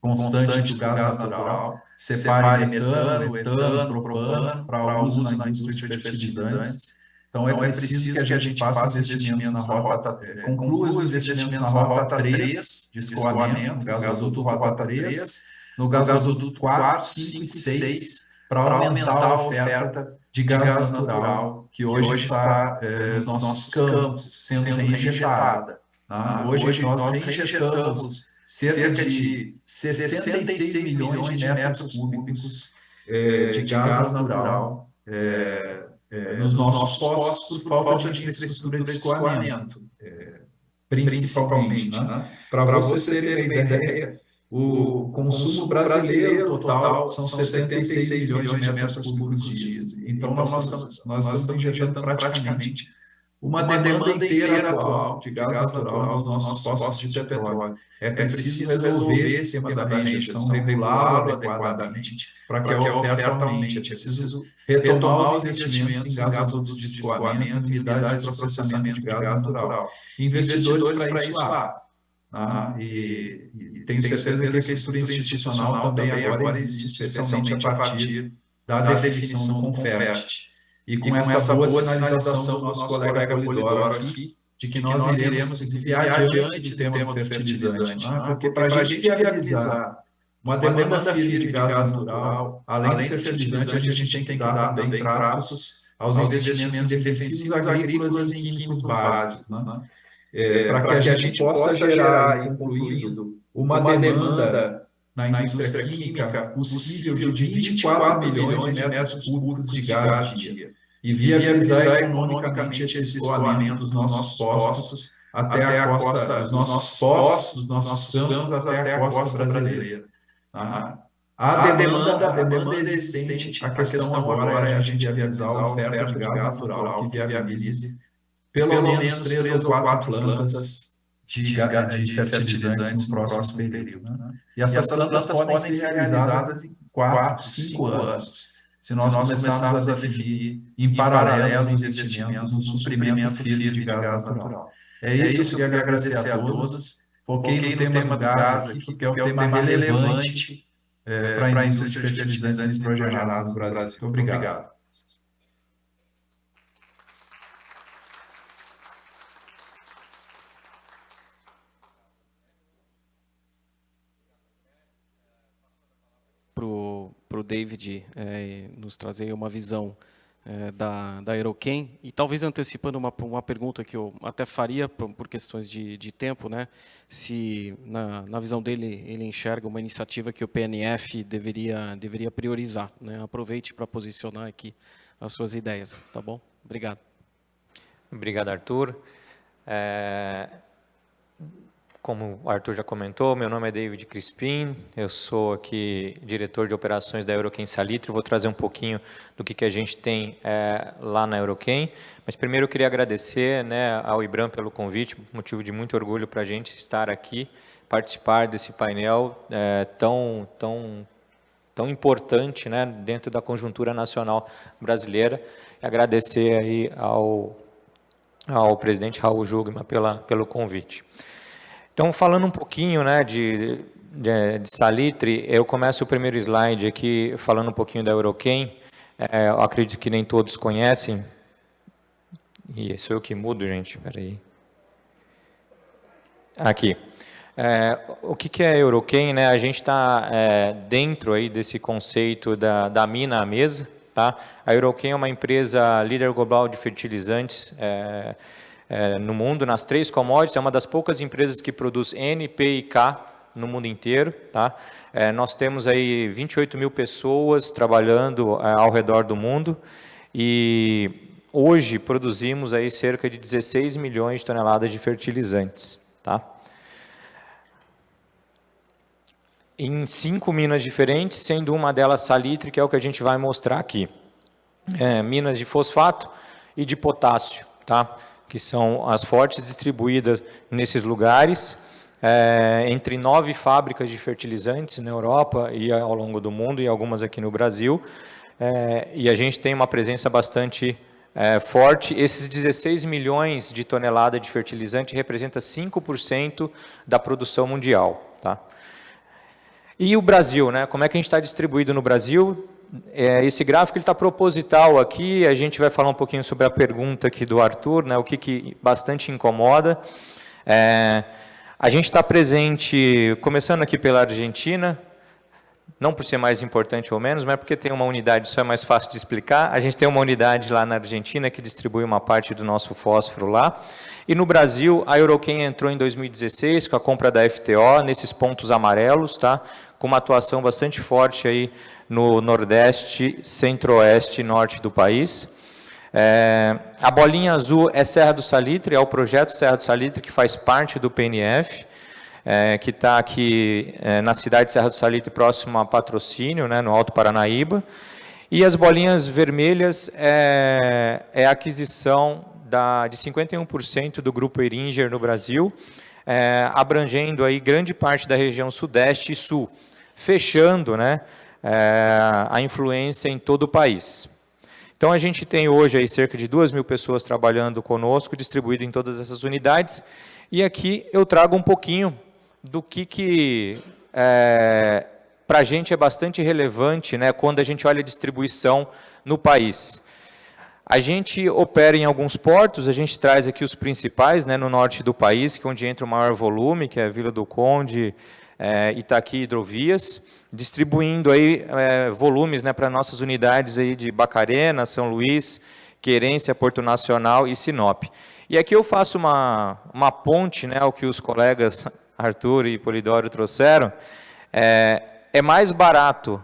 constante do gás natural, separe metano, etano, propano para uso na indústria de fertilizantes. Então, é preciso que a gente faça investimentos na rota, conclua os investimentos na rota 3 de escoamento, gasoduto rota 3, no gasoduto 4, 5 e 6, para aumentar a oferta de gás natural, que hoje está nos nossos campos, sendo reinjetada. Hoje nós reinjetamos cerca de 66 milhões de metros cúbicos de gás natural nos nossos postos por falta de infraestrutura de escoamento, principalmente. Para vocês terem uma ideia, o consumo brasileiro total são 76 milhões de metros cúbicos por dia. Então, nós estamos injetando praticamente uma demanda inteira atual de gás natural nos nossos postos de petróleo. É preciso resolver esse tema da reinjeção, regulá-lo adequadamente para que a oferta aumente. É preciso retomar os investimentos em gasodutos de escoamento, unidades de processamento de gás natural. Investidores para isso há. E tenho certeza que a estrutura institucional também agora existe, especialmente a partir da definição do Confert. E com essa boa sinalização do nosso colega Polidoro aqui, de que nós iremos, inclusive, adiante do tema do fertilizante, porque para a gente viabilizar uma demanda firme de gás natural, além do fertilizante, a gente tem que dar também tratos aos investimentos defensivos agrícolas e em químicos básicos, para que a gente possa gerar, incluindo, uma demanda na indústria química possível de 24 milhões de metros cúbicos de gás dia, e viabilizar economicamente esse escoamento dos nossos postos até a costa, dos nossos postos, dos nossos campos até a costa brasileira. A demanda existente, a questão agora é a gente viabilizar a oferta de gás natural que viabilize pelo menos 3 ou 4 plantas de fertilizantes no próximo período. E essas plantas podem ser realizadas em 4, 5 anos, se nós começarmos a definir em paralelo os investimentos no suprimento firme de gás natural. É isso que eu quero agradecer a todos. Foquei no tema do gás aqui, porque é um tema relevante para a indústria de fertilizantes e nitrogenados no Brasil. Muito obrigado. Para o David nos trazer uma visão da Aeroquem, e talvez antecipando uma pergunta que eu até faria por questões de tempo, né? Se na visão dele ele enxerga uma iniciativa que o PNF deveria priorizar, né? Aproveite para posicionar aqui as suas ideias, tá bom? Obrigado. Obrigado, Arthur. Como o Arthur já comentou, meu nome é David Crispim, eu sou aqui diretor de operações da Aeroquem Salitre, vou trazer um pouquinho do que a gente tem lá na Aeroquem, mas primeiro eu queria agradecer, né, ao IBRAM pelo convite, motivo de muito orgulho para a gente estar aqui, participar desse painel tão importante, né, dentro da conjuntura nacional brasileira, e agradecer aí ao presidente Raul Jugman pelo convite. Então, falando um pouquinho, né, de Salitre, eu começo o primeiro slide aqui falando um pouquinho da Aeroquem. Eu acredito que nem todos conhecem. E sou eu que mudo, gente, espera aí. Aqui. O que é a Aeroquem, né? A gente está dentro aí desse conceito da mina à mesa. Tá? A Aeroquem é uma empresa líder global de fertilizantes no mundo, nas 3 commodities, é uma das poucas empresas que produz N, P e K no mundo inteiro. Tá? Nós temos aí 28 mil pessoas trabalhando ao redor do mundo e hoje produzimos aí cerca de 16 milhões de toneladas de fertilizantes. Tá? Em 5 minas diferentes, sendo uma delas Salitre, que é o que a gente vai mostrar aqui. Minas de fosfato e de potássio, tá? Que são as fortes distribuídas nesses lugares, entre 9 fábricas de fertilizantes na Europa e ao longo do mundo, e algumas aqui no Brasil, e a gente tem uma presença bastante forte. Esses 16 milhões de toneladas de fertilizante representa 5% da produção mundial. Tá? E o Brasil, né? Como é que a gente está distribuído no Brasil? Esse gráfico está proposital aqui, a gente vai falar um pouquinho sobre a pergunta aqui do Arthur, né, o que bastante incomoda. A gente está presente, começando aqui pela Argentina, não por ser mais importante ou menos, mas porque tem uma unidade, isso é mais fácil de explicar. A gente tem uma unidade lá na Argentina que distribui uma parte do nosso fósforo lá. E no Brasil, a Aeroquem entrou em 2016 com a compra da FTO, nesses pontos amarelos, tá? Com uma atuação bastante forte aí no Nordeste, Centro-Oeste e Norte do país. A bolinha azul é Serra do Salitre, é o projeto Serra do Salitre, que faz parte do PNF, que está aqui na cidade de Serra do Salitre, próximo a Patrocínio, né, no Alto Paranaíba. E as bolinhas vermelhas é a aquisição de 51% do Grupo Eringer no Brasil, abrangendo aí grande parte da região Sudeste e Sul, fechando, né, a influência em todo o país. Então, a gente tem hoje aí cerca de 2.000 pessoas trabalhando conosco, distribuído em todas essas unidades, e aqui eu trago um pouquinho do que para a gente é bastante relevante, né, quando a gente olha a distribuição no país. A gente opera em alguns portos, a gente traz aqui os principais, né, no norte do país, que é onde entra o maior volume, que é Vila do Conde, Itaqui Hidrovias, distribuindo aí volumes, né, para nossas unidades aí de Barcarena, São Luís, Querência, Porto Nacional e Sinop. E aqui eu faço uma ponte, né, ao que os colegas Arthur e Polidoro trouxeram. É mais barato,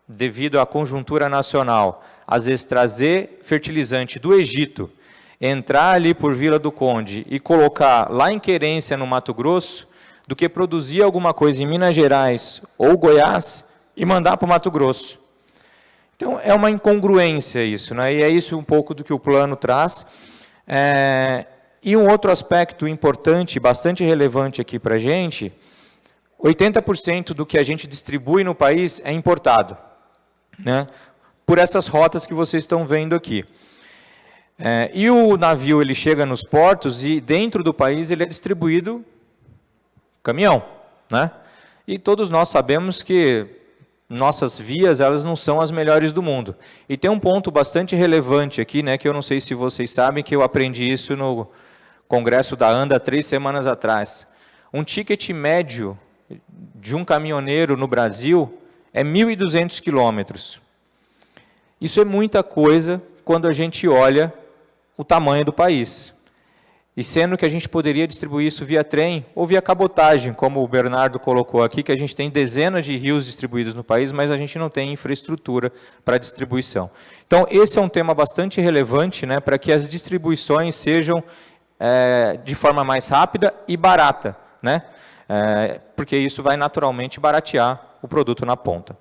devido à conjuntura nacional, às vezes trazer fertilizante do Egito, entrar ali por Vila do Conde e colocar lá em Querência, no Mato Grosso, do que produzir alguma coisa em Minas Gerais ou Goiás e mandar para o Mato Grosso. Então, é uma incongruência isso, né? E é isso um pouco do que o plano traz. E um outro aspecto importante, bastante relevante aqui para a gente, 80% do que a gente distribui no país é importado, né? Por essas rotas que vocês estão vendo aqui. E o navio ele chega nos portos e dentro do país ele é distribuído caminhão, né? E todos nós sabemos que nossas vias elas não são as melhores do mundo. E tem um ponto bastante relevante aqui, né, que eu não sei se vocês sabem, que eu aprendi isso no congresso da ANDA 3 semanas atrás. Um ticket médio de um caminhoneiro no Brasil é 1.200 quilômetros. Isso é muita coisa quando a gente olha o tamanho do país. E sendo que a gente poderia distribuir isso via trem ou via cabotagem, como o Bernardo colocou aqui, que a gente tem dezenas de rios distribuídos no país, mas a gente não tem infraestrutura para distribuição. Então, esse é um tema bastante relevante, né, para que as distribuições sejam de forma mais rápida e barata, né? Porque isso vai naturalmente baratear o produto na ponta.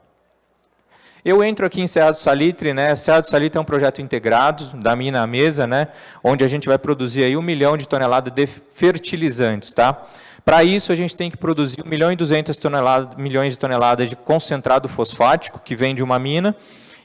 Eu entro aqui em Serra do Salitre, né? Serra do Salitre é um projeto integrado, da mina à mesa, né? Onde a gente vai produzir aí 1 milhão de toneladas de fertilizantes, tá? Para isso, a gente tem que produzir 1.200 milhões de toneladas de concentrado fosfático, que vem de uma mina,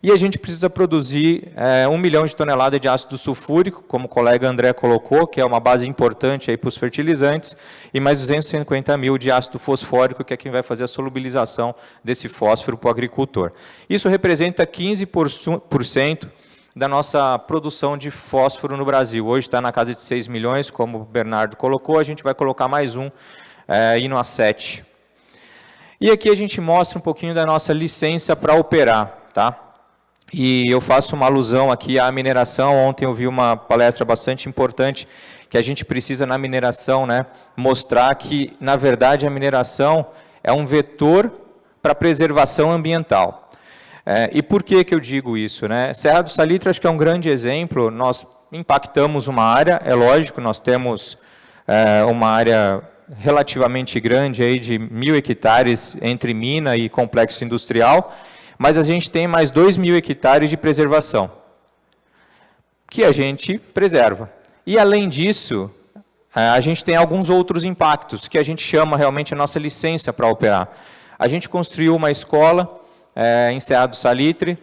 e a gente precisa produzir 1 milhão de toneladas de ácido sulfúrico, como o colega André colocou, que é uma base importante aí para os fertilizantes, e mais 250 mil de ácido fosfórico, que é quem vai fazer a solubilização desse fósforo para o agricultor. Isso representa 15% da nossa produção de fósforo no Brasil. Hoje está na casa de 6 milhões, como o Bernardo colocou, a gente vai colocar mais indo a 7. E aqui a gente mostra um pouquinho da nossa licença para operar, tá? E eu faço uma alusão aqui à mineração. Ontem eu vi uma palestra bastante importante, que a gente precisa na mineração, né, mostrar que, na verdade, a mineração é um vetor para a preservação ambiental. E por que eu digo isso, né? Serra do Salitre acho que é um grande exemplo. Nós impactamos uma área, é lógico, nós temos uma área relativamente grande aí de 1.000 hectares entre mina e complexo industrial, mas a gente tem mais 2.000 hectares de preservação, que a gente preserva. E, além disso, a gente tem alguns outros impactos, que a gente chama realmente a nossa licença para operar. A gente construiu uma escola em Serra do Salitre,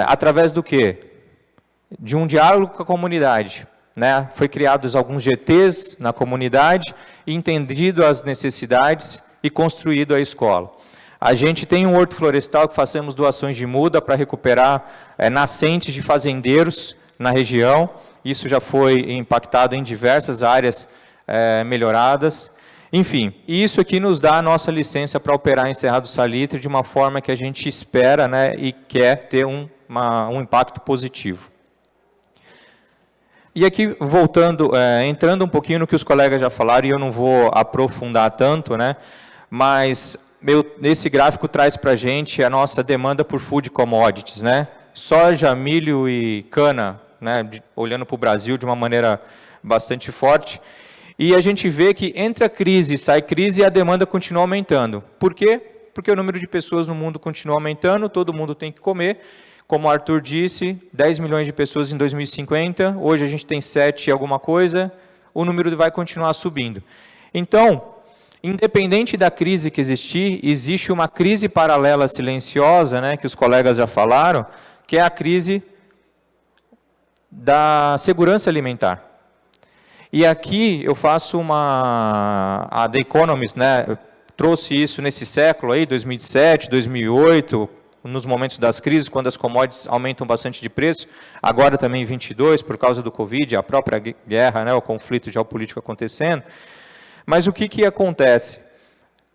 através do quê? De um diálogo com a comunidade, né? Foi criados alguns GTs na comunidade, entendido as necessidades e construído a escola. A gente tem um horto florestal que fazemos doações de muda para recuperar nascentes de fazendeiros na região. Isso já foi impactado em diversas áreas melhoradas. Enfim, isso aqui nos dá a nossa licença para operar em Serra do Salitre de uma forma que a gente espera, né, e quer ter um impacto positivo. E aqui, voltando, entrando um pouquinho no que os colegas já falaram, e eu não vou aprofundar tanto, né, mas esse gráfico traz para a gente a nossa demanda por food commodities, né? Soja, milho e cana, né? Olhando para o Brasil de uma maneira bastante forte. E a gente vê que entre a crise e sai crise, a demanda continua aumentando. Por quê? Porque o número de pessoas no mundo continua aumentando, todo mundo tem que comer. Como o Arthur disse, 10 milhões de pessoas em 2050, hoje a gente tem 7 e alguma coisa, o número vai continuar subindo. Então, independente da crise que existir, existe uma crise paralela silenciosa, né, que os colegas já falaram, que é a crise da segurança alimentar. E aqui eu faço a The Economist, né, trouxe isso nesse século aí, 2007, 2008, nos momentos das crises, quando as commodities aumentam bastante de preço, agora também em 22, por causa do Covid, a própria guerra, né, o conflito geopolítico acontecendo. Mas o que acontece?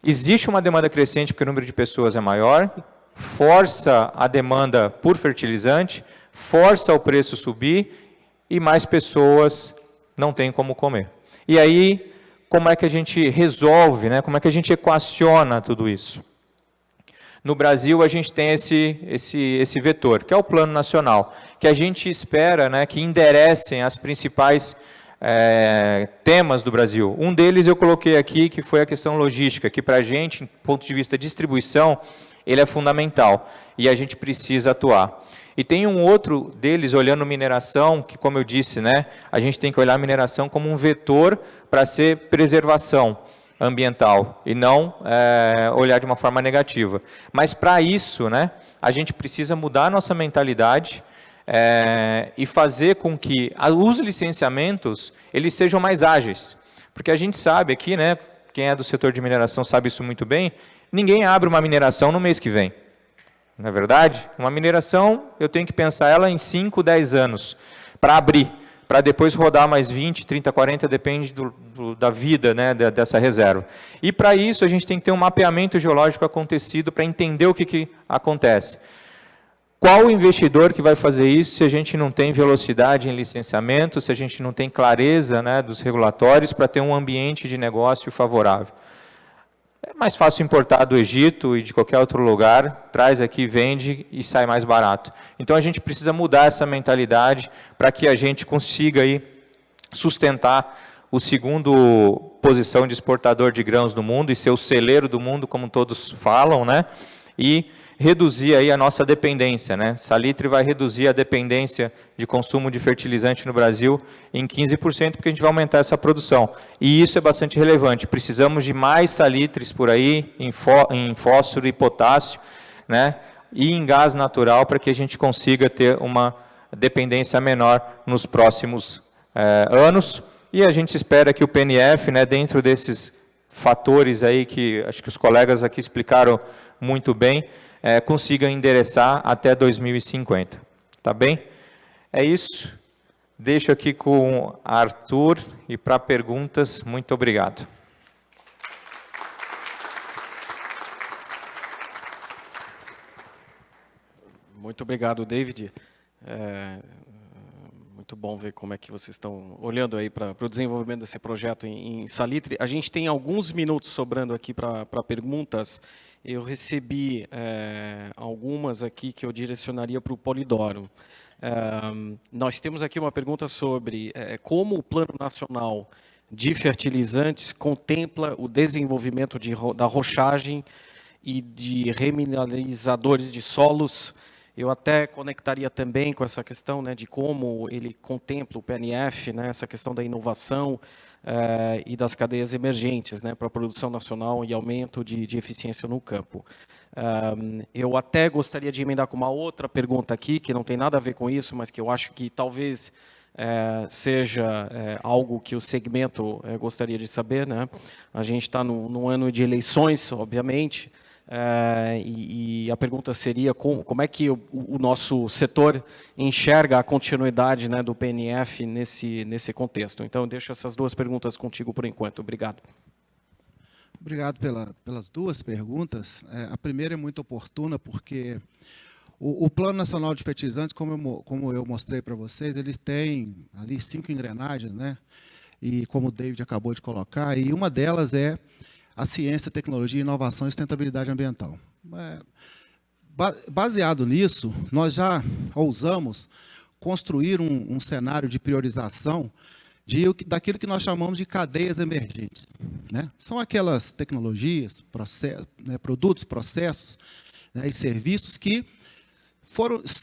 Existe uma demanda crescente porque o número de pessoas é maior, força a demanda por fertilizante, força o preço subir e mais pessoas não têm como comer. E aí, como é que a gente resolve, né? Como é que a gente equaciona tudo isso? No Brasil, a gente tem esse vetor, que é o Plano Nacional, que a gente espera, né, que enderecem as principais temas do Brasil. Um deles eu coloquei aqui, que foi a questão logística, que para a gente, do ponto de vista de distribuição, ele é fundamental e a gente precisa atuar. E tem um outro deles, olhando mineração, que, como eu disse, né, a gente tem que olhar a mineração como um vetor para ser preservação ambiental e não olhar de uma forma negativa. Mas, para isso, né, a gente precisa mudar a nossa mentalidade e fazer com que os licenciamentos eles sejam mais ágeis. Porque a gente sabe aqui, né, quem é do setor de mineração sabe isso muito bem, ninguém abre uma mineração no mês que vem. Não é verdade? Uma mineração, eu tenho que pensar ela em 5, 10 anos para abrir, para depois rodar mais 20, 30, 40, depende da vida, né, dessa reserva. E para isso a gente tem que ter um mapeamento geológico acontecido para entender o que acontece. Qual o investidor que vai fazer isso se a gente não tem velocidade em licenciamento, se a gente não tem clareza, né, dos regulatórios para ter um ambiente de negócio favorável? É mais fácil importar do Egito e de qualquer outro lugar, traz aqui, vende e sai mais barato. Então a gente precisa mudar essa mentalidade para que a gente consiga aí sustentar o segundo posição de exportador de grãos do mundo e ser o celeiro do mundo, como todos falam, né? E reduzir aí a nossa dependência, né? Salitre vai reduzir a dependência de consumo de fertilizante no Brasil em 15%, porque a gente vai aumentar essa produção. E isso é bastante relevante. Precisamos de mais salitres por aí, em fósforo e potássio, né? E em gás natural, para que a gente consiga ter uma dependência menor nos próximos anos. E a gente espera que o PNF, né, dentro desses fatores aí que acho que os colegas aqui explicaram muito bem, consiga endereçar até 2050. Tá bem? É isso. Deixo aqui com Arthur e para perguntas, muito obrigado. Muito obrigado, David. Muito bom ver como é que vocês estão olhando aí para o desenvolvimento desse projeto em Salitre. A gente tem alguns minutos sobrando aqui para perguntas. Eu recebi algumas aqui que eu direcionaria para o Polidoro. Nós temos aqui uma pergunta sobre como o Plano Nacional de Fertilizantes contempla o desenvolvimento da rochagem e de remineralizadores de solos. Eu até conectaria também com essa questão, né, de como ele contempla o PNF, né, essa questão da inovação e das cadeias emergentes, né, para a produção nacional e aumento de eficiência no campo. Eu até gostaria de emendar com uma outra pergunta aqui, que não tem nada a ver com isso, mas que eu acho que talvez seja algo que o segmento gostaria de saber, né? A gente está num ano de eleições, obviamente, e a pergunta seria como é que o nosso setor enxerga a continuidade, né, do PNF nesse contexto. Então, eu deixo essas duas perguntas contigo por enquanto. Obrigado. Obrigado pelas duas perguntas. A primeira é muito oportuna, porque o Plano Nacional de Fertilizantes, como eu mostrei para vocês, eles têm ali 5 engrenagens, né? E como o David acabou de colocar, e uma delas é a ciência, tecnologia, inovação e sustentabilidade ambiental. Baseado nisso, nós já ousamos construir um cenário de priorização daquilo que nós chamamos de cadeias emergentes, né? São aquelas tecnologias, produtos, processos, né, e serviços que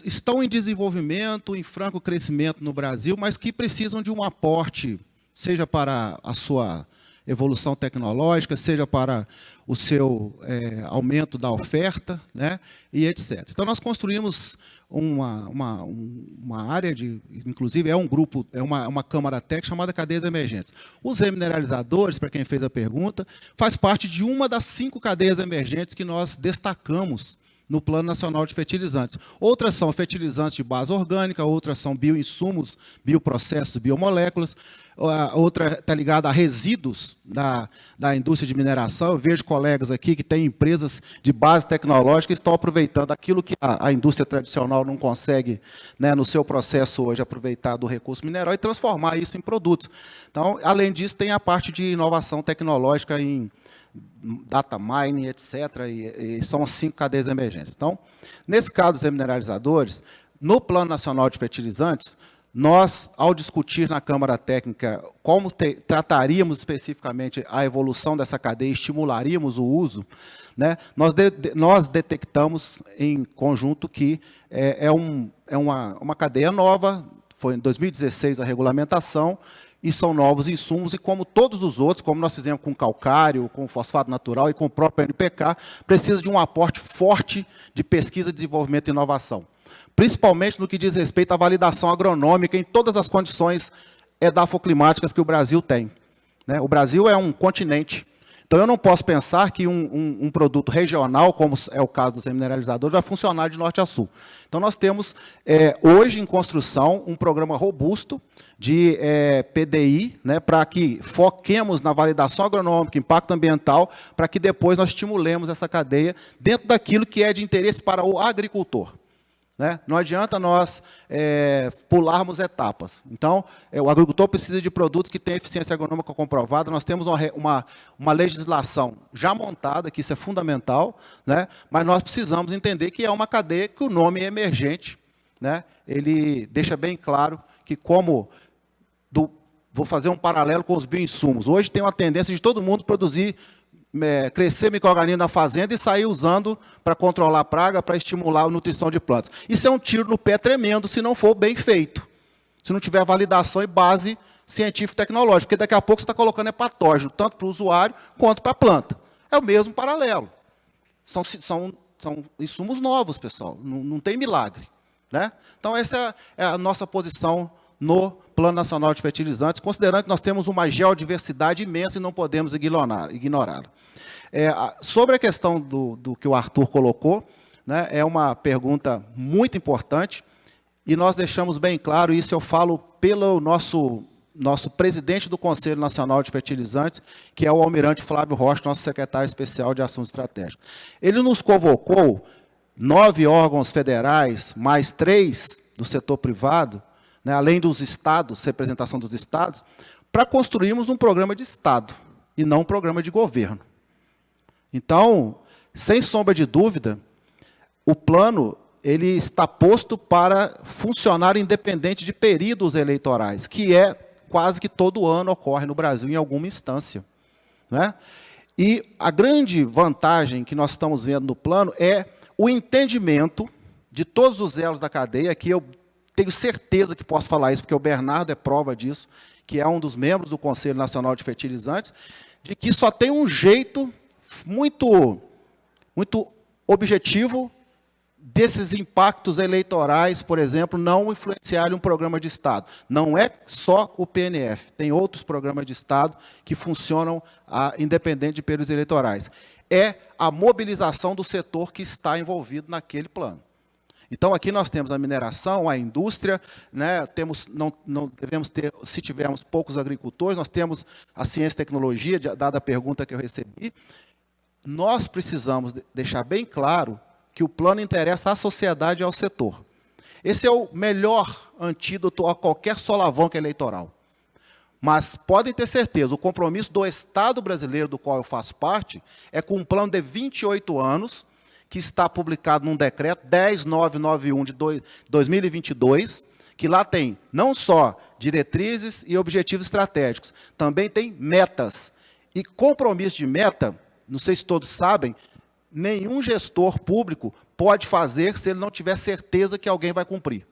estão em desenvolvimento, em franco crescimento no Brasil, mas que precisam de um aporte, seja para a sua evolução tecnológica, seja para o seu aumento da oferta, né, e etc. Então, nós construímos uma uma área inclusive é um grupo, é uma câmara técnica chamada cadeias emergentes. Os remineralizadores, para quem fez a pergunta, faz parte de uma das 5 cadeias emergentes que nós destacamos no Plano Nacional de Fertilizantes. Outras são fertilizantes de base orgânica, outras são bioinsumos, bioprocessos, biomoléculas, outra está ligada a resíduos da indústria de mineração. Eu vejo colegas aqui que têm empresas de base tecnológica que estão aproveitando aquilo que a indústria tradicional não consegue, né, no seu processo hoje, aproveitar do recurso mineral e transformar isso em produtos. Então, além disso, tem a parte de inovação tecnológica em data mining, etc., e são as 5 cadeias emergentes. Então, nesse caso dos remineralizadores, no Plano Nacional de Fertilizantes, nós, ao discutir na Câmara Técnica como trataríamos especificamente a evolução dessa cadeia, estimularíamos o uso, né, nós detectamos em conjunto que é uma cadeia nova, foi em 2016 a regulamentação, e são novos insumos, e como todos os outros, como nós fizemos com calcário, com fosfato natural e com o próprio NPK, precisa de um aporte forte de pesquisa, desenvolvimento e inovação. Principalmente no que diz respeito à validação agronômica em todas as condições edafoclimáticas que o Brasil tem, né? O Brasil é um continente, então eu não posso pensar que um produto regional, como é o caso dos remineralizadores, vai funcionar de norte a sul. Então nós temos, hoje em construção, um programa robusto de PDI, né, para que foquemos na validação agronômica, impacto ambiental, para que depois nós estimulemos essa cadeia dentro daquilo que é de interesse para o agricultor, né? Não adianta nós pularmos etapas. Então, o agricultor precisa de produtos que tenham eficiência agronômica comprovada. Nós temos uma legislação já montada, que isso é fundamental, né? Mas nós precisamos entender que é uma cadeia que o nome é emergente, né? Ele deixa bem claro que vou fazer um paralelo com os bioinsumos. Hoje tem uma tendência de todo mundo produzir, crescer micro-organismo na fazenda e sair usando para controlar a praga, para estimular a nutrição de plantas. Isso é um tiro no pé tremendo se não for bem feito, se não tiver validação e base científico-tecnológica, porque daqui a pouco você está colocando patógeno, tanto para o usuário quanto para a planta. É o mesmo paralelo. São insumos novos, pessoal, não tem milagre, né? Então, essa é a nossa posição no Plano Nacional de Fertilizantes, considerando que nós temos uma geodiversidade imensa e não podemos ignorá-la. Sobre a questão do que o Arthur colocou, né, é uma pergunta muito importante, e nós deixamos bem claro, isso eu falo pelo nosso presidente do Conselho Nacional de Fertilizantes, que é o almirante Flávio Rocha, nosso secretário especial de Assuntos Estratégicos. Ele nos convocou 9 órgãos federais, mais 3 do setor privado, né, além dos estados, representação dos estados, para construirmos um programa de Estado, e não um programa de governo. Então, sem sombra de dúvida, o plano ele está posto para funcionar independente de períodos eleitorais, que quase que todo ano ocorre no Brasil em alguma instância, né? E a grande vantagem que nós estamos vendo no plano é o entendimento de todos os elos da cadeia, que eu tenho certeza que posso falar isso, porque o Bernardo é prova disso, que é um dos membros do Conselho Nacional de Fertilizantes, de que só tem um jeito muito objetivo desses impactos eleitorais, por exemplo, não influenciarem um programa de Estado. Não é só o PNF, tem outros programas de Estado que funcionam independente de períodos eleitorais. É a mobilização do setor que está envolvido naquele plano. Então, aqui nós temos a mineração, a indústria, né, não devemos ter, se tivermos poucos agricultores, nós temos a ciência e tecnologia, dada a pergunta que eu recebi. Nós precisamos deixar bem claro que o plano interessa à sociedade e ao setor. Esse é o melhor antídoto a qualquer solavanco eleitoral. Mas podem ter certeza, o compromisso do Estado brasileiro, do qual eu faço parte, é com um plano de 28 anos, que está publicado num decreto 10991 de 2022, que lá tem não só diretrizes e objetivos estratégicos, também tem metas. E compromisso de meta, não sei se todos sabem, nenhum gestor público pode fazer se ele não tiver certeza que alguém vai cumprir,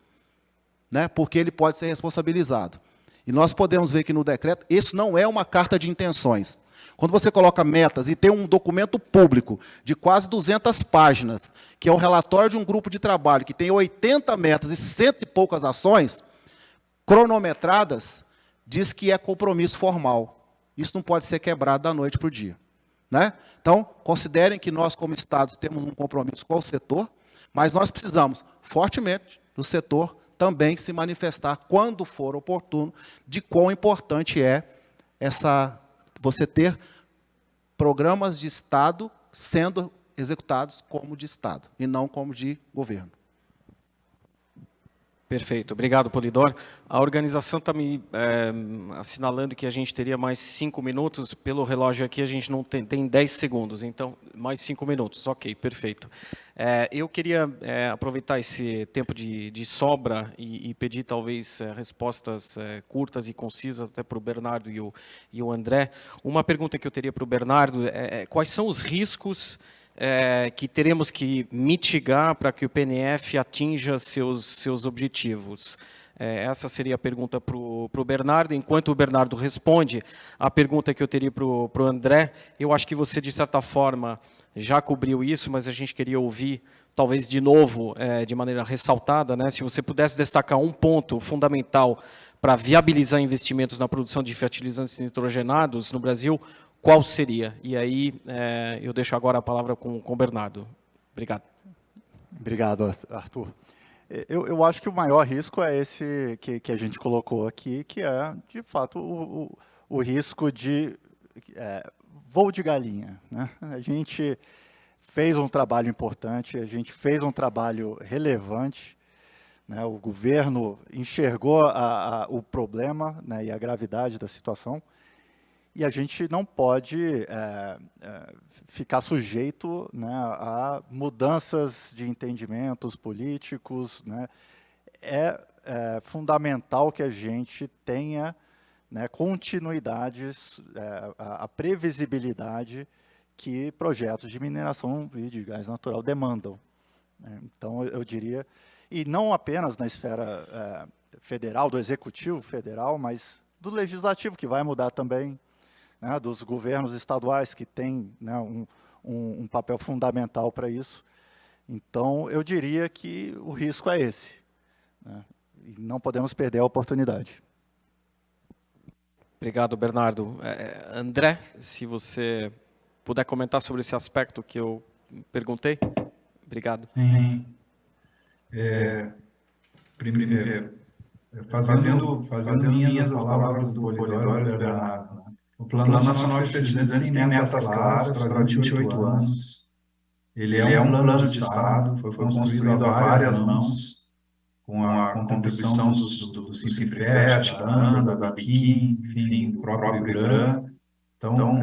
né? Porque ele pode ser responsabilizado. E nós podemos ver que no decreto, isso não é uma carta de intenções. Quando você coloca metas e tem um documento público de quase 200 páginas, que é um relatório de um grupo de trabalho que tem 80 metas e 100 e poucas ações, cronometradas, diz que é compromisso formal. Isso não pode ser quebrado da noite para o dia. Né? Então, considerem que nós, como Estado, temos um compromisso com o setor, mas nós precisamos, fortemente, do setor também se manifestar, quando for oportuno, de quão importante é você ter programas de Estado sendo executados como de Estado, e não como de governo. Perfeito, obrigado, Polidoro. A organização está me assinalando que a gente teria mais 5 minutos. Pelo relógio aqui, a gente não tem 10 segundos, então mais 5 minutos. Ok, perfeito. Eu queria aproveitar esse tempo de sobra e pedir talvez respostas curtas e concisas até para o Bernardo e o André. Uma pergunta que eu teria para o Bernardo é quais são os riscos que teremos que mitigar para que o PNF atinja seus objetivos? Essa seria a pergunta para o Bernardo. Enquanto o Bernardo responde, a pergunta que eu teria para o André, eu acho que você, de certa forma, já cobriu isso, mas a gente queria ouvir, talvez de novo, de maneira ressaltada, né? Se você pudesse destacar um ponto fundamental para viabilizar investimentos na produção de fertilizantes nitrogenados no Brasil, qual seria? E aí, eu deixo agora a palavra com o Bernardo. Obrigado. Obrigado, Arthur. Eu acho que o maior risco é esse que a gente colocou aqui, que é, de fato, o risco de voo de galinha. Né? A gente fez um trabalho importante, a gente fez um trabalho relevante, né? O governo enxergou o problema, né, e a gravidade da situação, e a gente não pode ficar sujeito, né, a mudanças de entendimentos políticos. Né? É fundamental que a gente tenha, né, continuidades, a previsibilidade que projetos de mineração e de gás natural demandam. Né? Então, eu diria, e não apenas na esfera federal, do executivo federal, mas do legislativo, que vai mudar também, né, dos governos estaduais, que têm, né, um papel fundamental para isso. Então, eu diria que o risco é esse. Né, e não podemos perder a oportunidade. Obrigado, Bernardo. André, se você puder comentar sobre esse aspecto que eu perguntei. Obrigado. Sim. Primeiro, fazendo minhas as palavras do Polidoro e do Bernardo, né? O Plano Nacional de Fertilizantes tem metas claras para 28 anos. Ele é um plano de Estado, foi construído a várias mãos, com a contribuição do Simprefert, da ANDA, da Biquim, enfim, do próprio IBRAM. Então,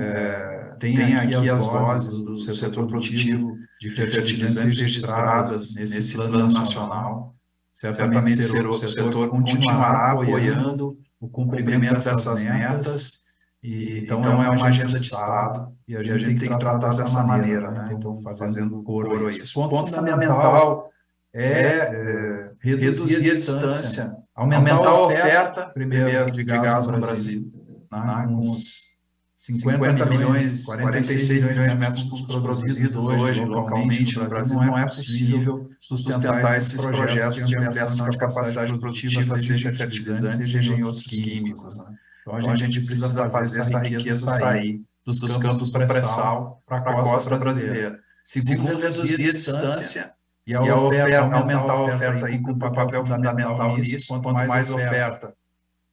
tem aqui as vozes do setor produtivo de fertilizantes registradas nesse plano nacional. Certamente o setor continuará apoiando o cumprimento dessas metas. Então, é uma agenda de Estado e a gente tem que tratar dessa maneira, né? Então, fazendo coro a isso. O ponto fundamental é reduzir a distância, aumentar a oferta, primeiro, de gás no Brasil, né? Com os 50 milhões, 46 milhões de metros cúbicos produzidos hoje, localmente no Brasil, não é possível sustentar esses projetos de ampliação de capacidade produtiva, seja em fertilizantes, seja em outros químicos. Né? Então, a gente precisa fazer essa riqueza sair dos campos do pré-sal para a costa brasileira. Segundo, reduzir a distância e aumentar a oferta aí com um papel fundamental nisso. Quanto mais oferta,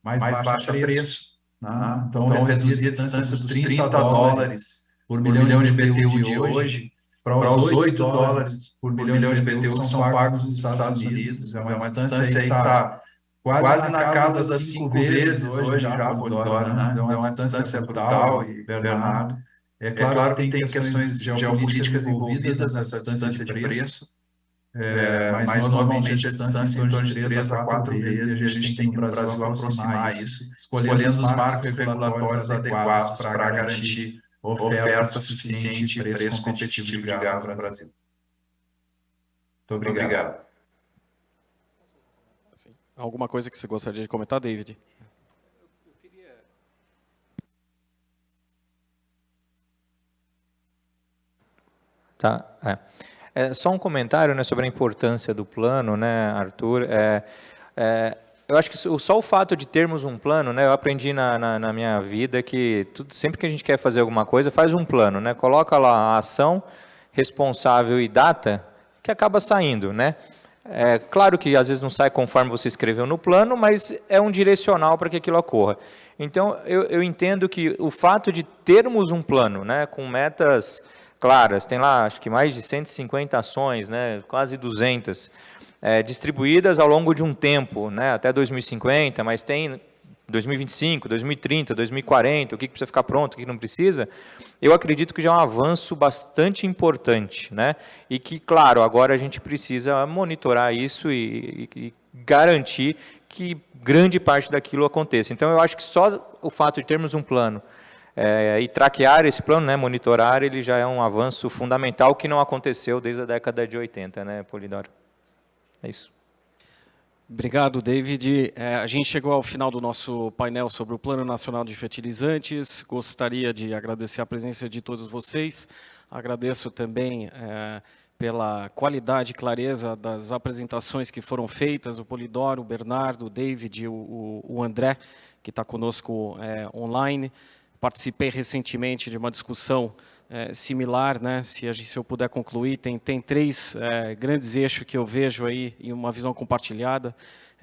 mais baixa preço. Né? Então, reduzir a distância dos 30 dólares por milhão de BTU de hoje para os 8 dólares por milhão de BTU que são pagos nos Estados Unidos. É uma distância aí que está quase na casa das 5 vezes hoje já, Polidoro, né? Então, é uma distância brutal, e Bernardo. É claro que tem questões geopolíticas envolvidas nessa distância de preço, mas normalmente a distância é em torno de 3 a 4 vezes, e a gente tem que, no Brasil, aproximar isso, escolhendo os marcos regulatórios adequados para garantir oferta suficiente e preço competitivo de gás no Brasil. Muito obrigado. Alguma coisa que você gostaria de comentar, David? Tá? Só um comentário, né, sobre a importância do plano, né, Arthur. Eu acho que só o fato de termos um plano, né, eu aprendi na minha vida que sempre que a gente quer fazer alguma coisa, faz um plano, né, coloca lá a ação, responsável e data, que acaba saindo, né. Claro que às vezes não sai conforme você escreveu no plano, mas é um direcional para que aquilo ocorra. Então, eu entendo que o fato de termos um plano, né, com metas claras, tem lá acho que mais de 150 ações, né, quase 200, distribuídas ao longo de um tempo, né, até 2050, mas tem 2025, 2030, 2040, o que precisa ficar pronto, o que não precisa, eu acredito que já é um avanço bastante importante, né? E que, claro, agora a gente precisa monitorar isso e garantir que grande parte daquilo aconteça. Então, eu acho que só o fato de termos um plano e traquear esse plano, né, monitorar, ele já é um avanço fundamental que não aconteceu desde a década de 80, né, Polidoro? É isso. Obrigado, David. A gente chegou ao final do nosso painel sobre o Plano Nacional de Fertilizantes. Gostaria de agradecer a presença de todos vocês. Agradeço também pela qualidade e clareza das apresentações que foram feitas, o Polidoro, o Bernardo, o David, o André, que está conosco online. Participei recentemente de uma discussão similar, né? Se eu puder concluir, tem 3 grandes eixos que eu vejo aí em uma visão compartilhada.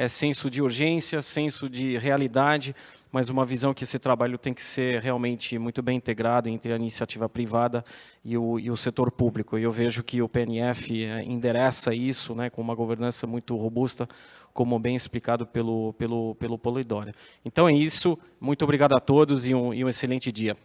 Senso de urgência, senso de realidade, mas uma visão que esse trabalho tem que ser realmente muito bem integrado entre a iniciativa privada e o setor público. E eu vejo que o PNF endereça isso, né, com uma governança muito robusta, como bem explicado pelo Polidoro. Então é isso, muito obrigado a todos e um excelente dia.